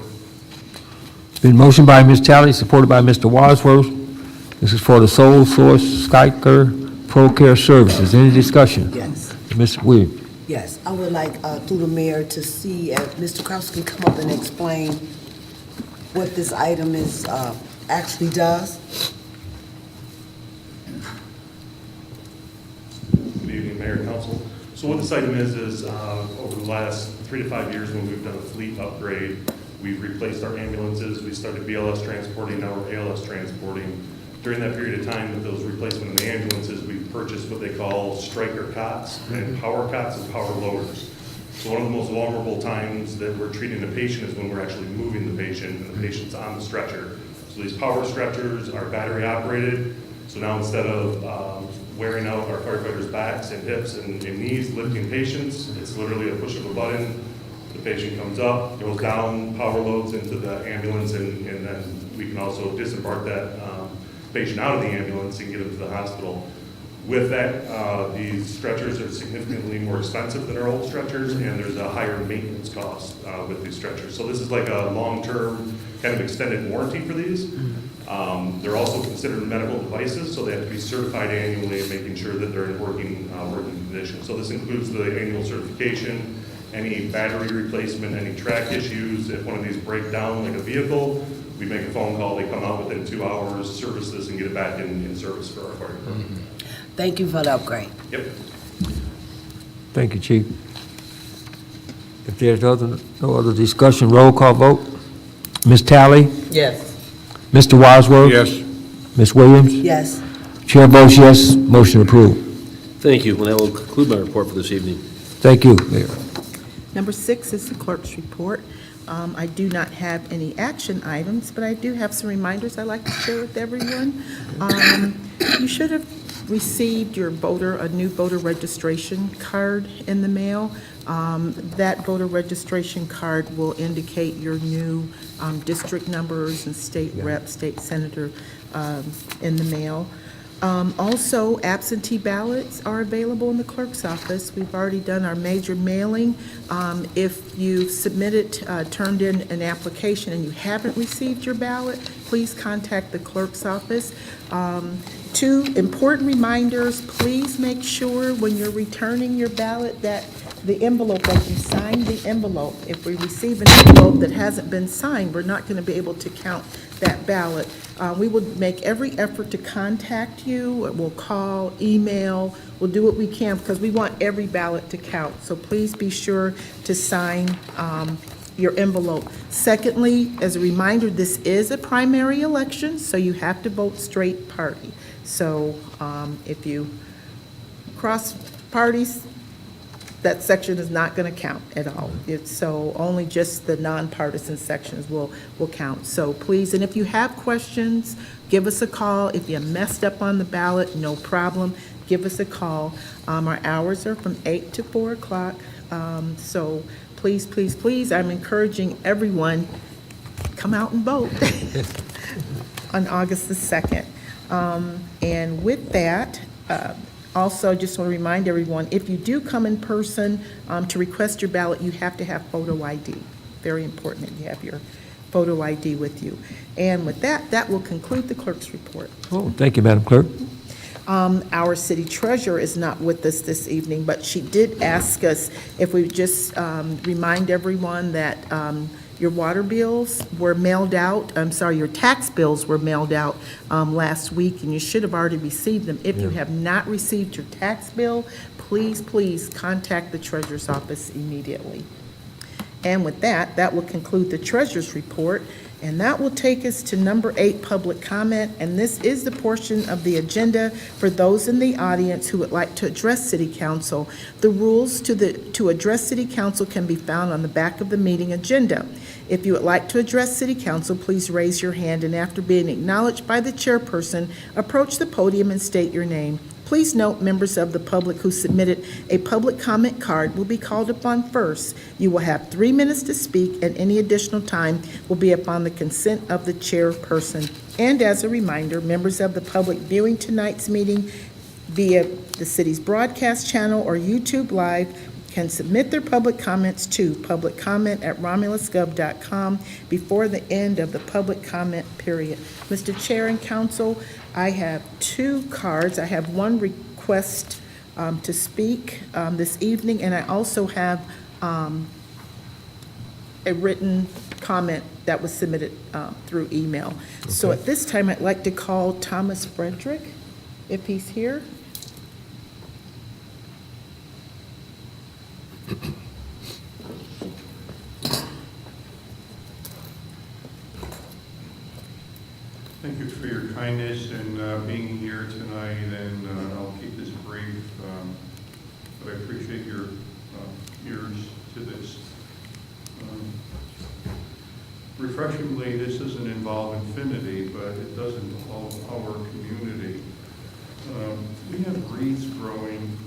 Been motioned by Ms. Tally, supported by Mr. Wadsworth. This is for the sole source Stryker Procare Services. Any discussion? Yes. Mr. Williams? Yes, I would like, through the mayor, to see if Mr. Kraus can come up and explain what this item is, actually does. Good evening, Mayor and Council. So what this item is over the last 3 to 5 years when we've done a fleet upgrade, we've replaced our ambulances, we started BLS transporting, now we're ALS transporting. During that period of time with those replacement of the ambulances, we purchased what they call Stryker cots, and power cots and power loaders. So one of the most vulnerable times that we're treating the patient is when we're actually moving the patient, and the patient's on the stretcher. So these power stretchers are battery operated, so now instead of wearing out our firefighters' backs and hips and knees lifting patients, it's literally a push of a button. The patient comes up, goes down, power loads into the ambulance, and then we can also disembark that patient out of the ambulance and get him to the hospital. With that, these stretchers are significantly more expensive than our old stretchers, and there's a higher maintenance cost with these stretchers. So this is like a long-term kind of extended warranty for these. They're also considered medical devices, so they have to be certified annually and making sure that they're in working condition. So this includes the annual certification, any battery replacement, any track issues. If one of these break down like a vehicle, we make a phone call, they come out within 2 hours, service this, and get it back in service for our fire department. Thank you for the upgrade. Yep. Thank you, Chief. If there's no other discussion, roll call vote. Ms. Tally? Yes. Mr. Wadsworth? Yes. Ms. Williams? Yes. Chair votes yes, motion approved. Thank you, and that will conclude my report for this evening. Thank you, Mayor. Number 6 is the clerk's report. I do not have any action items, but I do have some reminders I'd like to share with everyone. You should have received a new voter registration card in the mail. That voter registration card will indicate your new district numbers and state rep, state senator in the mail. Also, absentee ballots are available in the clerk's office. We've already done our major mailing. If you've turned in an application and you haven't received your ballot, please contact the clerk's office. 2 important reminders: please make sure when you're returning your ballot that the envelope, that you sign the envelope. If we receive an envelope that hasn't been signed, we're not going to be able to count that ballot. We will make every effort to contact you. We'll call, email, we'll do what we can because we want every ballot to count. So please be sure to sign your envelope. Secondly, as a reminder, this is a primary election, so you have to vote straight party. So if you cross parties, that section is not going to count at all. So only just the nonpartisan sections will count. So please, and if you have questions, give us a call. If you messed up on the ballot, no problem, give us a call. Our hours are from 8 to 4 o'clock. So please, please, please, I'm encouraging everyone, come out and vote on August the 2nd. And with that, also, just want to remind everyone, if you do come in person to request your ballot, you have to have photo ID. Very important that you have your photo ID with you. And with that, that will conclude the clerk's report. Oh, thank you, Madam Clerk. Our city treasurer is not with us this evening, but she did ask us if we just remind everyone that your water bills were mailed out, your tax bills were mailed out last week, and you should have already received them. If you have not received your tax bill, please, please contact the treasurer's office immediately. And with that, that will conclude the treasurer's report. And that will take us to number 8, public comment, and this is the portion of the agenda for those in the audience who would like to address City Council. The rules to address City Council can be found on the back of the meeting agenda. If you would like to address City Council, please raise your hand, and after being acknowledged by the chairperson, approach the podium and state your name. Please note, members of the public who submitted a public comment card will be called upon first. You will have 3 minutes to speak, and any additional time will be upon the consent of the chairperson. And as a reminder, members of the public viewing tonight's meeting via the city's broadcast channel or YouTube Live can submit their public comments to publiccomment@romulusgov.com before the end of the public comment period. Mr. Chair and Council, I have 2 cards. I have one request to speak this evening, and I also have a written comment that was submitted through email. So at this time, I'd like to call Thomas Frederick, if he's here. Thank you for your kindness in being here tonight, and I'll keep this brief, but I appreciate your ears to this. Refreshingly, this doesn't involve Infinity, but it does involve our community. We have reeds growing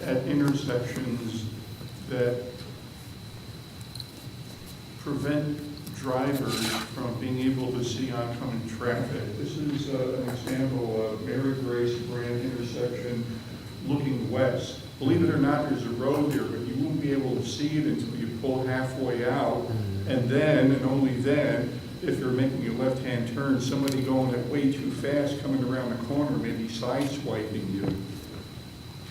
at intersections that prevent drivers from being able to see oncoming traffic. This is an example of Mary Grace Brand intersection looking west. Believe it or not, there's a road there, but you won't be able to see it until you pull halfway out. And then, and only then, if you're making a left-hand turn, somebody going at way too fast coming around the corner may be sideswiping you.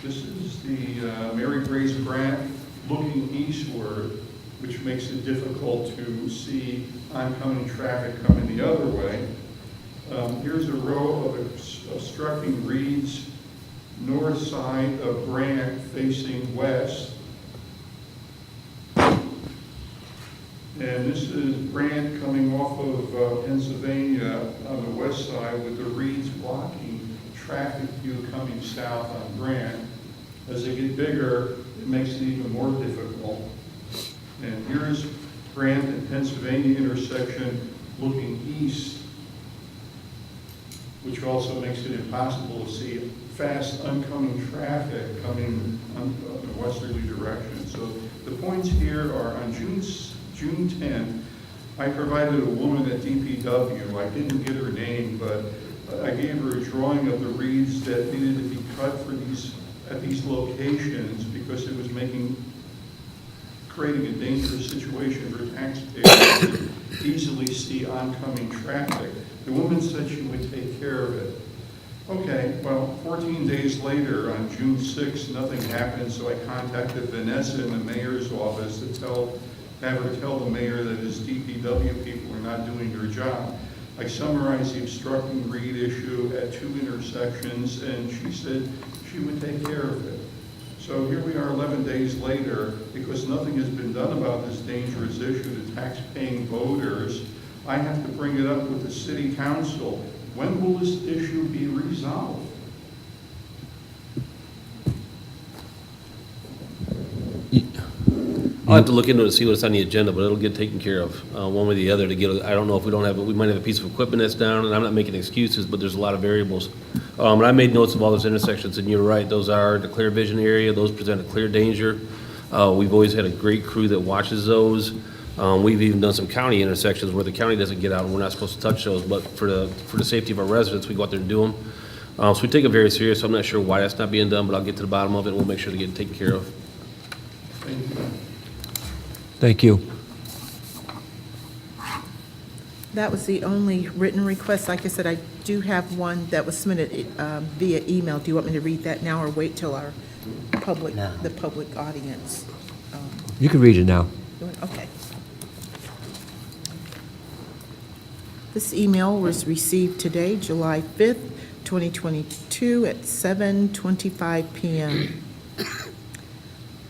This is the Mary Grace Brand looking eastward, which makes it difficult to see oncoming traffic coming the other way. Here's a row of obstructing reeds, north side of Brant facing west. And this is Brant coming off of Pennsylvania on the west side with the reeds blocking traffic view coming south on Brant. As they get bigger, it makes it even more difficult. And here's Brant and Pennsylvania intersection looking east, which also makes it impossible to see fast oncoming traffic coming in a westerly direction. So the points here are on June 10th, I provided a woman at DPW, I didn't get her name, but I gave her a drawing of the reeds that needed to be cut for at these locations because it was creating a dangerous situation for taxpayers to easily see oncoming traffic. The woman said she would take care of it. Okay, well, 14 days later, on June 6th, nothing happened, so I contacted Vanessa in the mayor's office to have her tell the mayor that his DPW people are not doing their job. I summarized the obstructing reed issue at 2 intersections, and she said she would take care of it. So here we are 11 days later, because nothing has been done about this dangerous issue to tax-paying voters. I have to bring it up with the city council. When will this issue be resolved? I'll have to look into it and see what's on the agenda, but it'll get taken care of, one way or the other to get, I don't know if we don't have, we might have a piece of equipment that's down, and I'm not making excuses, but there's a lot of variables. And I made notes of all those intersections, and you're right, those are the clear vision area, those present a clear danger. We've always had a great crew that watches those. We've even done some county intersections where the county doesn't get out, and we're not supposed to touch those, but for the safety of our residents, we go out there and do them. So we take it very serious, so I'm not sure why that's not being done, but I'll get to the bottom of it, and we'll make sure to get it taken care of. Thank you. Thank you. That was the only written request. Like I said, I do have one that was submitted via email. Do you want me to read that now or wait till our public, the public audience? You can read it now. Okay. This email was received today, July 5th, 2022 at 7:25 p.m.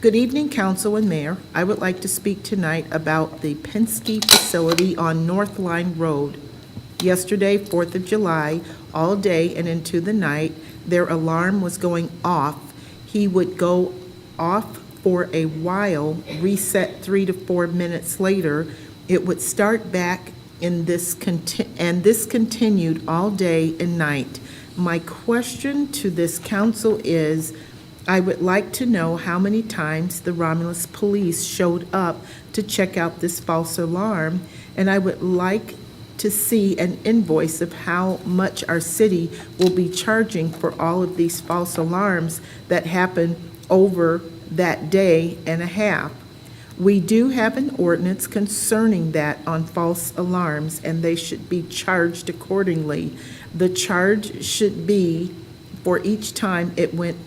Good evening, council and mayor. I would like to speak tonight about the Penske facility on North Line Road. Yesterday, 4th of July, all day and into the night, their alarm was going off. He would go off for a while, reset 3 to 4 minutes later. It would start back and this continued all day and night. My question to this council is, I would like to know how many times the Romulus police showed up to check out this false alarm, and I would like to see an invoice of how much our city will be charging for all of these false alarms that happen over that day and a half. We do have an ordinance concerning that on false alarms, and they should be charged accordingly. The charge should be for each time it went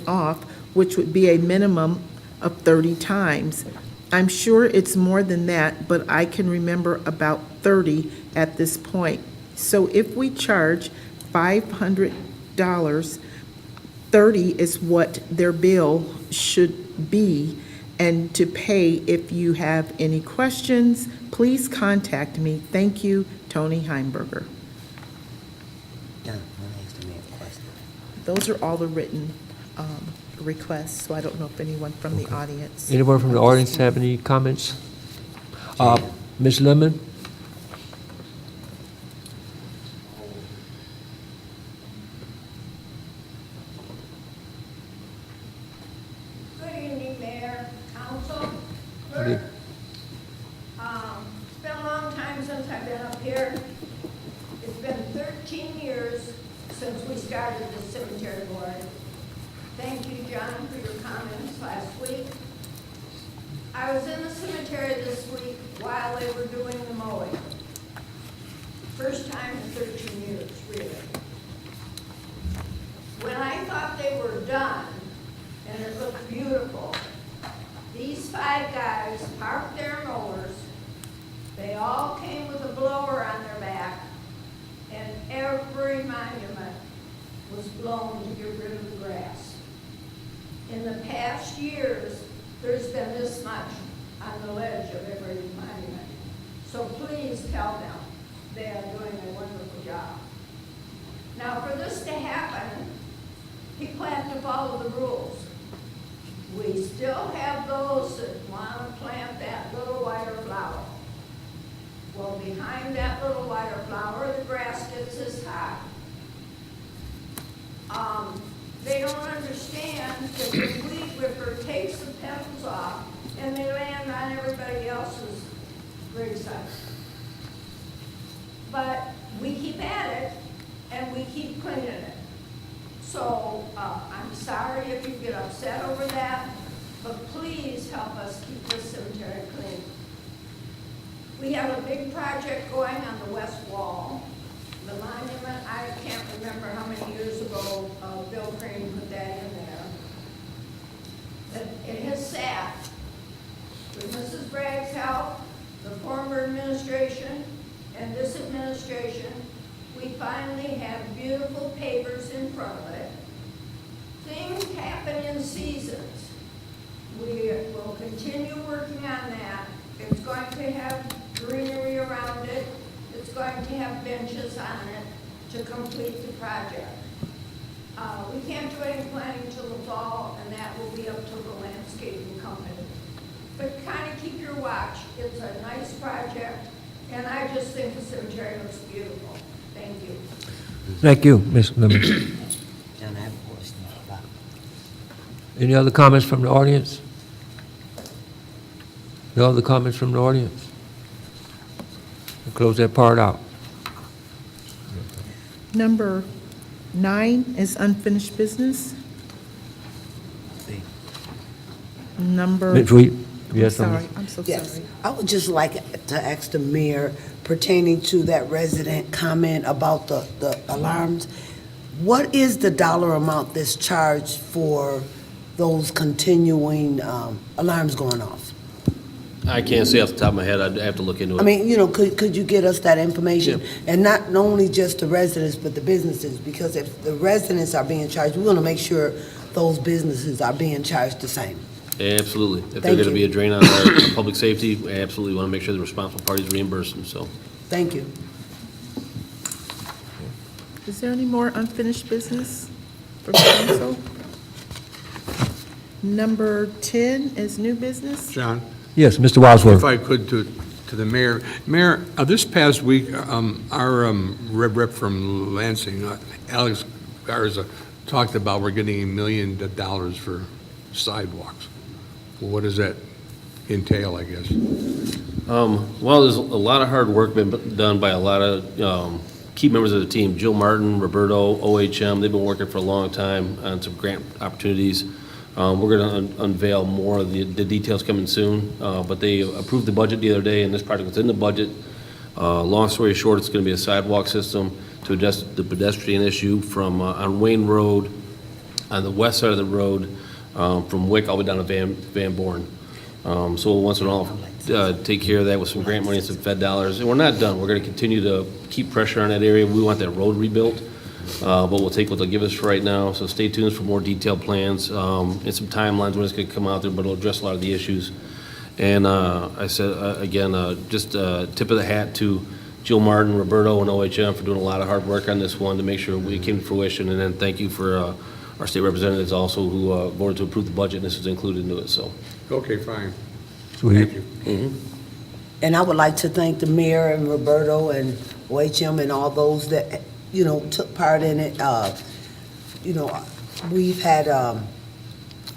off, which would be a minimum of 30 times. I'm sure it's more than that, but I can remember about 30 at this point. So if we charge $500, 30 is what their bill should be, and to pay. If you have any questions, please contact me. Thank you, Tony Heimberger. Those are all the written requests, so I don't know if anyone from the audience. Anyone from the audience have any comments? Ms. Lemon? Good evening, Mayor, Council. Good evening. It's been a long time since I've been up here. It's been 13 years since we started the cemetery board. Thank you, John, for your comments last week. I was in the cemetery this week while they were doing the mowing. First time in 13 years, really. When I thought they were done, and it looked beautiful, these 5 guys parked their mowers. They all came with a blower on their back, and every monument was blown to get rid of the grass. In the past years, there's been this much on the ledge of every monument. So please tell them they are doing a wonderful job. Now, for this to happen, he planned to follow the rules. We still have those that want to plant that little whiter flower. Well, behind that little whiter flower, the grass gets this high. They don't understand that the weed whipper takes the petals off and they land on everybody else's gravesite. But we keep at it and we keep cleaning it. So I'm sorry if you get upset over that, but please help us keep this cemetery clean. We have a big project going on the west wall. The monument, I can't remember how many years ago Bill Crane put that in there. But it has sat with Mrs. Bragg's help, the former administration, and this administration. We finally have beautiful pavers in front of it. Things happen in seasons. We will continue working on that. It's going to have greenery around it. It's going to have benches on it to complete the project. We can't do any planning till the fall, and that will be up to the landscaping company. But kind of keep your watch. It's a nice project, and I just think the cemetery looks beautiful. Thank you. Thank you, Ms. Lemon. Any other comments from the audience? No other comments from the audience? We'll close that part out. Number 9 is unfinished business. Number, Ms. Reed, I'm yes, sorry, I'm so Yes, sorry. I would just like to ask the mayor pertaining to that resident comment about the alarms. What is the dollar amount that's charged for those continuing alarms going off? I can't say off the top of my head. I'd have to look into it. I mean, could you get us that information? Yeah. And not only just the residents, but the businesses, because if the residents are being charged, we want to make sure those businesses are being charged the same. Absolutely. If they're Thank going to you. be a drain on our public safety, we absolutely want to make sure the responsible parties reimburse them, so. Thank you. Is there any more unfinished business from council? Number 10 is new business. John? Yes, Mr. If Wadsworth. I could, to the mayor. Mayor, this past week, our rep from Lansing, Alex Garza, talked about we're getting $1 million for sidewalks. Well, what does that entail, I guess? Well, there's a lot of hard work been done by a lot of key members of the team. Jill Martin, Roberto, OHM, they've been working for a long time on some grant opportunities. We're going to unveil more of the details coming soon, but they approved the budget the other day, and this project was in the budget. Long story short, it's going to be a sidewalk system to address the pedestrian issue from on Wayne Road, on the west side of the road, from Wick all the way down to Van Born. So once and all, take care of that with some grant money and some Fed dollars. And we're not done. We're going to continue to keep pressure on that area. We want that road rebuilt. But we'll take what they'll give us for right now, so stay tuned for more detailed plans and some timelines when it's going to come out there, but it'll address a lot of the issues. And I said, again, just tip of the hat to Jill Martin, Roberto, and OHM for doing a lot of hard work on this one to make sure we came to fruition. And then thank you for our state representatives also who voted to approve the budget, and this is included into it, so. Okay, fine. Thank you. And I would like to thank the mayor and Roberto and OHM and all those that, took part in it.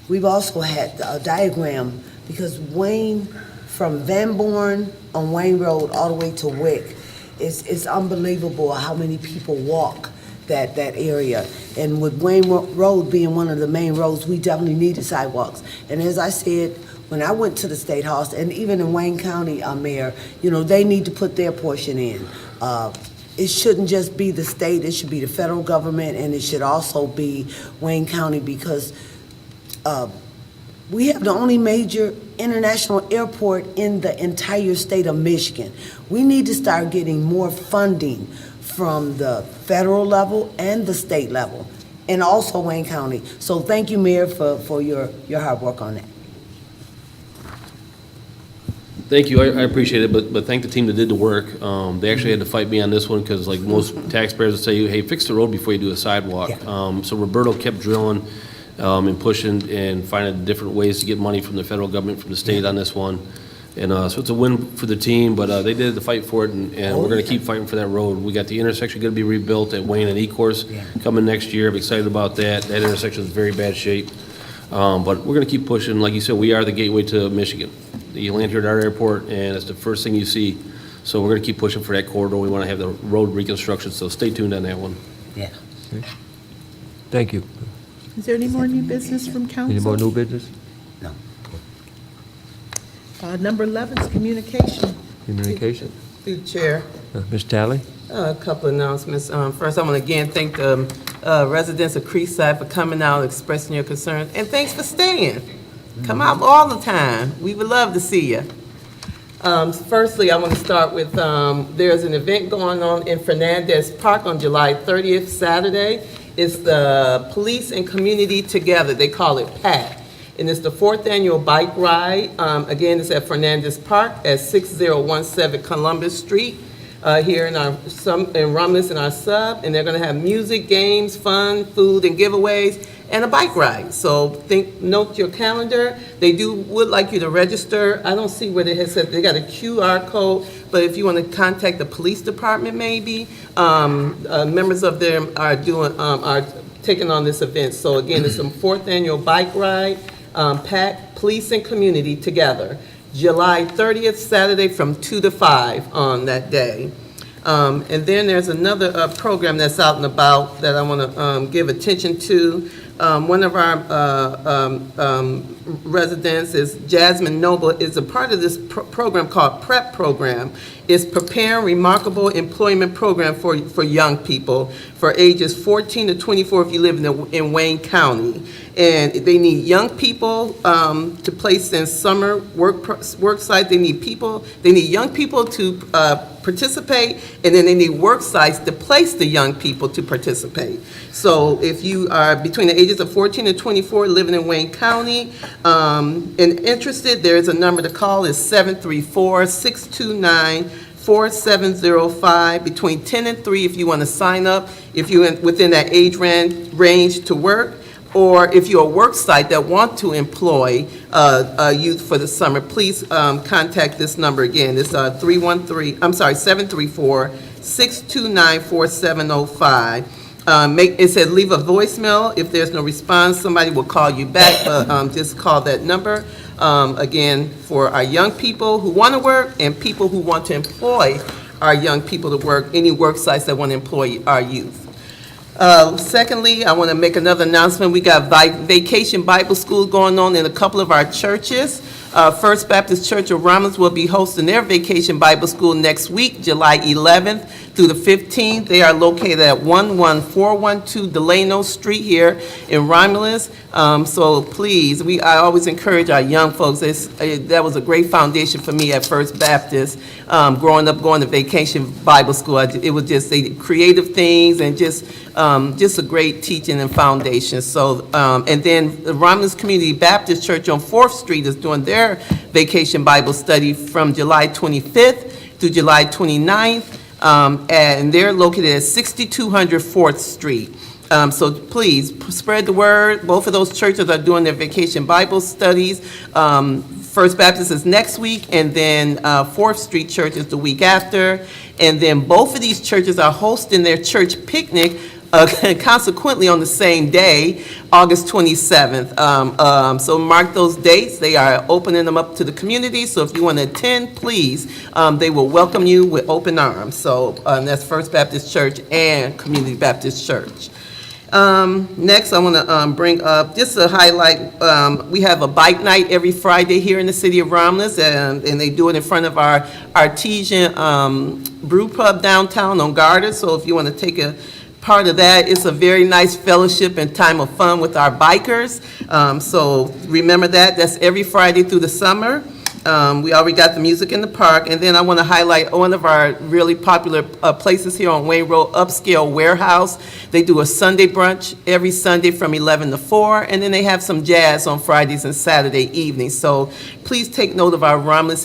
We've also had a diagram, because Wayne, from Van Born on Wayne Road all the way to Wick, it's unbelievable how many people walk that area. And with Wayne Road being one of the main roads, we definitely needed sidewalks. And as I said, when I went to the State House, and even in Wayne County, Mayor, they need to put their portion in. It shouldn't just be the state, it should be the federal government, and it should also be Wayne County, because we have the only major international airport in the entire state of Michigan. We need to start getting more funding from the federal level and the state level, and also Wayne County. So thank you, Mayor, for your hard work on that. Thank you, I appreciate it, but thank the team that did the work. They actually had to fight me on this one, because like most taxpayers would say, hey, fix the road before you do a sidewalk. Yeah. So Roberto kept drilling and pushing and finding different ways to get money from the federal government, from the state on this one. And so it's a win for the team, but they did the fight for it, and we're going to keep fighting for that road. We got the intersection going to be rebuilt at Wayne and Ecorse coming next year. I'm excited about that. That intersection is in very bad shape. But we're going to keep pushing. Like you said, we are the gateway to Michigan. You land here at our airport, and it's the first thing you see. So we're going to keep pushing for that corridor. We want to have the road reconstruction, so stay tuned on that one. Yeah. Thank you. Is there any more new business from council? Any more new business? No. Number 11 is communication. Communication? Through the chair. Ms. Talley? A couple of announcements. First, I want to again thank the residents of Creekside for coming out, expressing your concerns, and thanks for staying. Come out all the time. We would love to see you. Firstly, I want to start with, there's an event going on in Fernandez Park on July 30th, Saturday. It's the Police and Community Together. They call it PAT. And it's the 4th annual bike ride. Again, it's at Fernandez Park at 6017 Columbus Street. Here in Romulus in our sub, and they're going to have music, games, fun, food, and giveaways, and a bike ride. So note your calendar. They would like you to register. I don't see where they have said they got a QR code, but if you want to contact the police department, maybe members of them are taking on this event. So again, it's the 4th annual bike ride, PAC, Police and Community Together. July 30th, Saturday from 2 to 5 on that day. And then there's another program that's out and about that I want to give attention to. One of our residents is Jasmine Noble, is a part of this program called PREP program. It's Preparing Remarkable Employment Program for young people for ages 14 to 24 if you live in Wayne County. And they need young people to place in summer work site. They need young people to participate, and then they need work sites to place the young people to participate. So if you are between the ages of 14 to 24 living in Wayne County. And interested, there is a number to call, is 734-629-4705, between 10 and 3 if you want to sign up, if you're within that age range to work, or if you're a work site that want to employ youth for the summer, please contact this number again. It's 734-629-4705. It said leave a voicemail. If there's no response, somebody will call you back, but just call that number. Again, for our young people who want to work and people who want to employ our young people to work, any work sites that want to employ our youth. Secondly, I want to make another announcement. We got Vacation Bible School going on in a couple of our churches. First Baptist Church of Romulus will be hosting their Vacation Bible School next week, July 11th through the 15th. They are located at 11412 Delano Street here in Romulus. So please, I always encourage our young folks. That was a great foundation for me at First Baptist, growing up going to Vacation Bible School. It was just creative things and just a great teaching and foundation. So, and then the Romulus Community Baptist Church on 4th Street is doing their Vacation Bible Study from July 25th through July 29th, and they're located at 6200 4th Street. So please, spread the word. Both of those churches are doing their Vacation Bible Studies. First Baptist is next week, and then 4th Street Church is the week after. And then both of these churches are hosting their church picnic consequently on the same day, August 27th. So mark those dates. They are opening them up to the community, so if you want to attend, please, they will welcome you with open arms. So that's First Baptist Church and Community Baptist Church. Next, I want to bring up, just to highlight, we have a bike night every Friday here in the city of Romulus, and they do it in front of our Artesian Brew Pub downtown on Garter. So if you want to take a part of that, it's a very nice fellowship and time of fun with our bikers. So remember that. That's every Friday through the summer. We already got the music in the park. And then I want to highlight one of our really popular places here on Wayne Road, Upscale Warehouse. They do a Sunday brunch every Sunday from 11 to 4, and then they have some jazz on Fridays and Saturday evenings. So please take note of our Romulus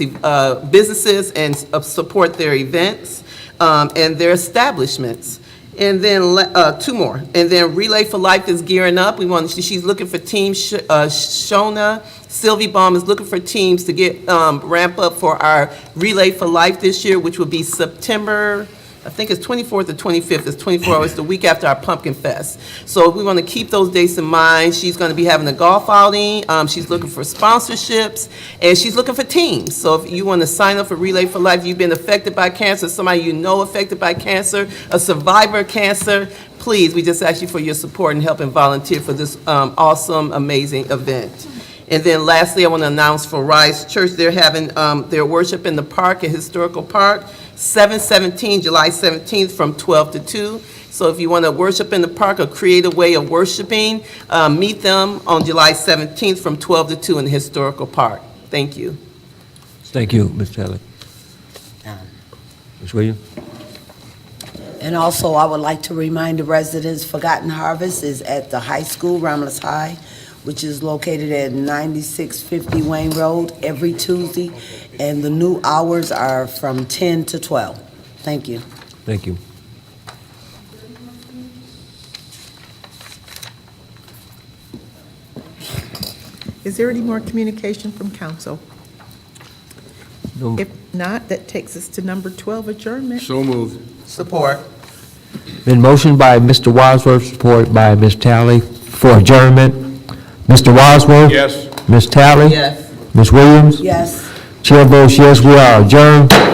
businesses and support their events and their establishments. And then two more. And then Relay for Life is gearing up. She's looking for teams. Shona Sylvie Baum is looking for teams to get ramp up for our Relay for Life this year, which will be September, I think it's 24th or 25th. It's 24 hours, the week after our Pumpkin Fest. So we want to keep those dates in mind. She's going to be having a golf outing. She's looking for sponsorships, and she's looking for teams. So if you want to sign up for Relay for Life, you've been affected by cancer, somebody you know affected by cancer, a survivor of cancer, please, we just ask you for your support and help and volunteer for this awesome, amazing event. And then lastly, I want to announce for Rise Church, they're having their worship in the park, at Historical Park, 7/17, July 17th from 12 to 2. So if you want to worship in the park, a creative way of worshiping, meet them on July 17th from 12 to 2 in the Historical Park. Thank you. Thank you, Ms. Taylor. Ms. Williams? And also, I would like to remind the residents, Forgotten Harvest is at the high school, Romulus High, which is located at 9650 Wayne Road, every Tuesday, and the new hours are from 10 to 12. Thank you. Thank you. Is there any more communication from council? No. If not, that takes us to number 12, adjournment. So moved. Support. Been motioned by Mr. Wadsworth, supported by Ms. Talley for adjournment. Mr. Wadsworth? Yes. Ms. Talley? Yes. Ms. Williams? Yes. Chair votes yes, we are adjourned.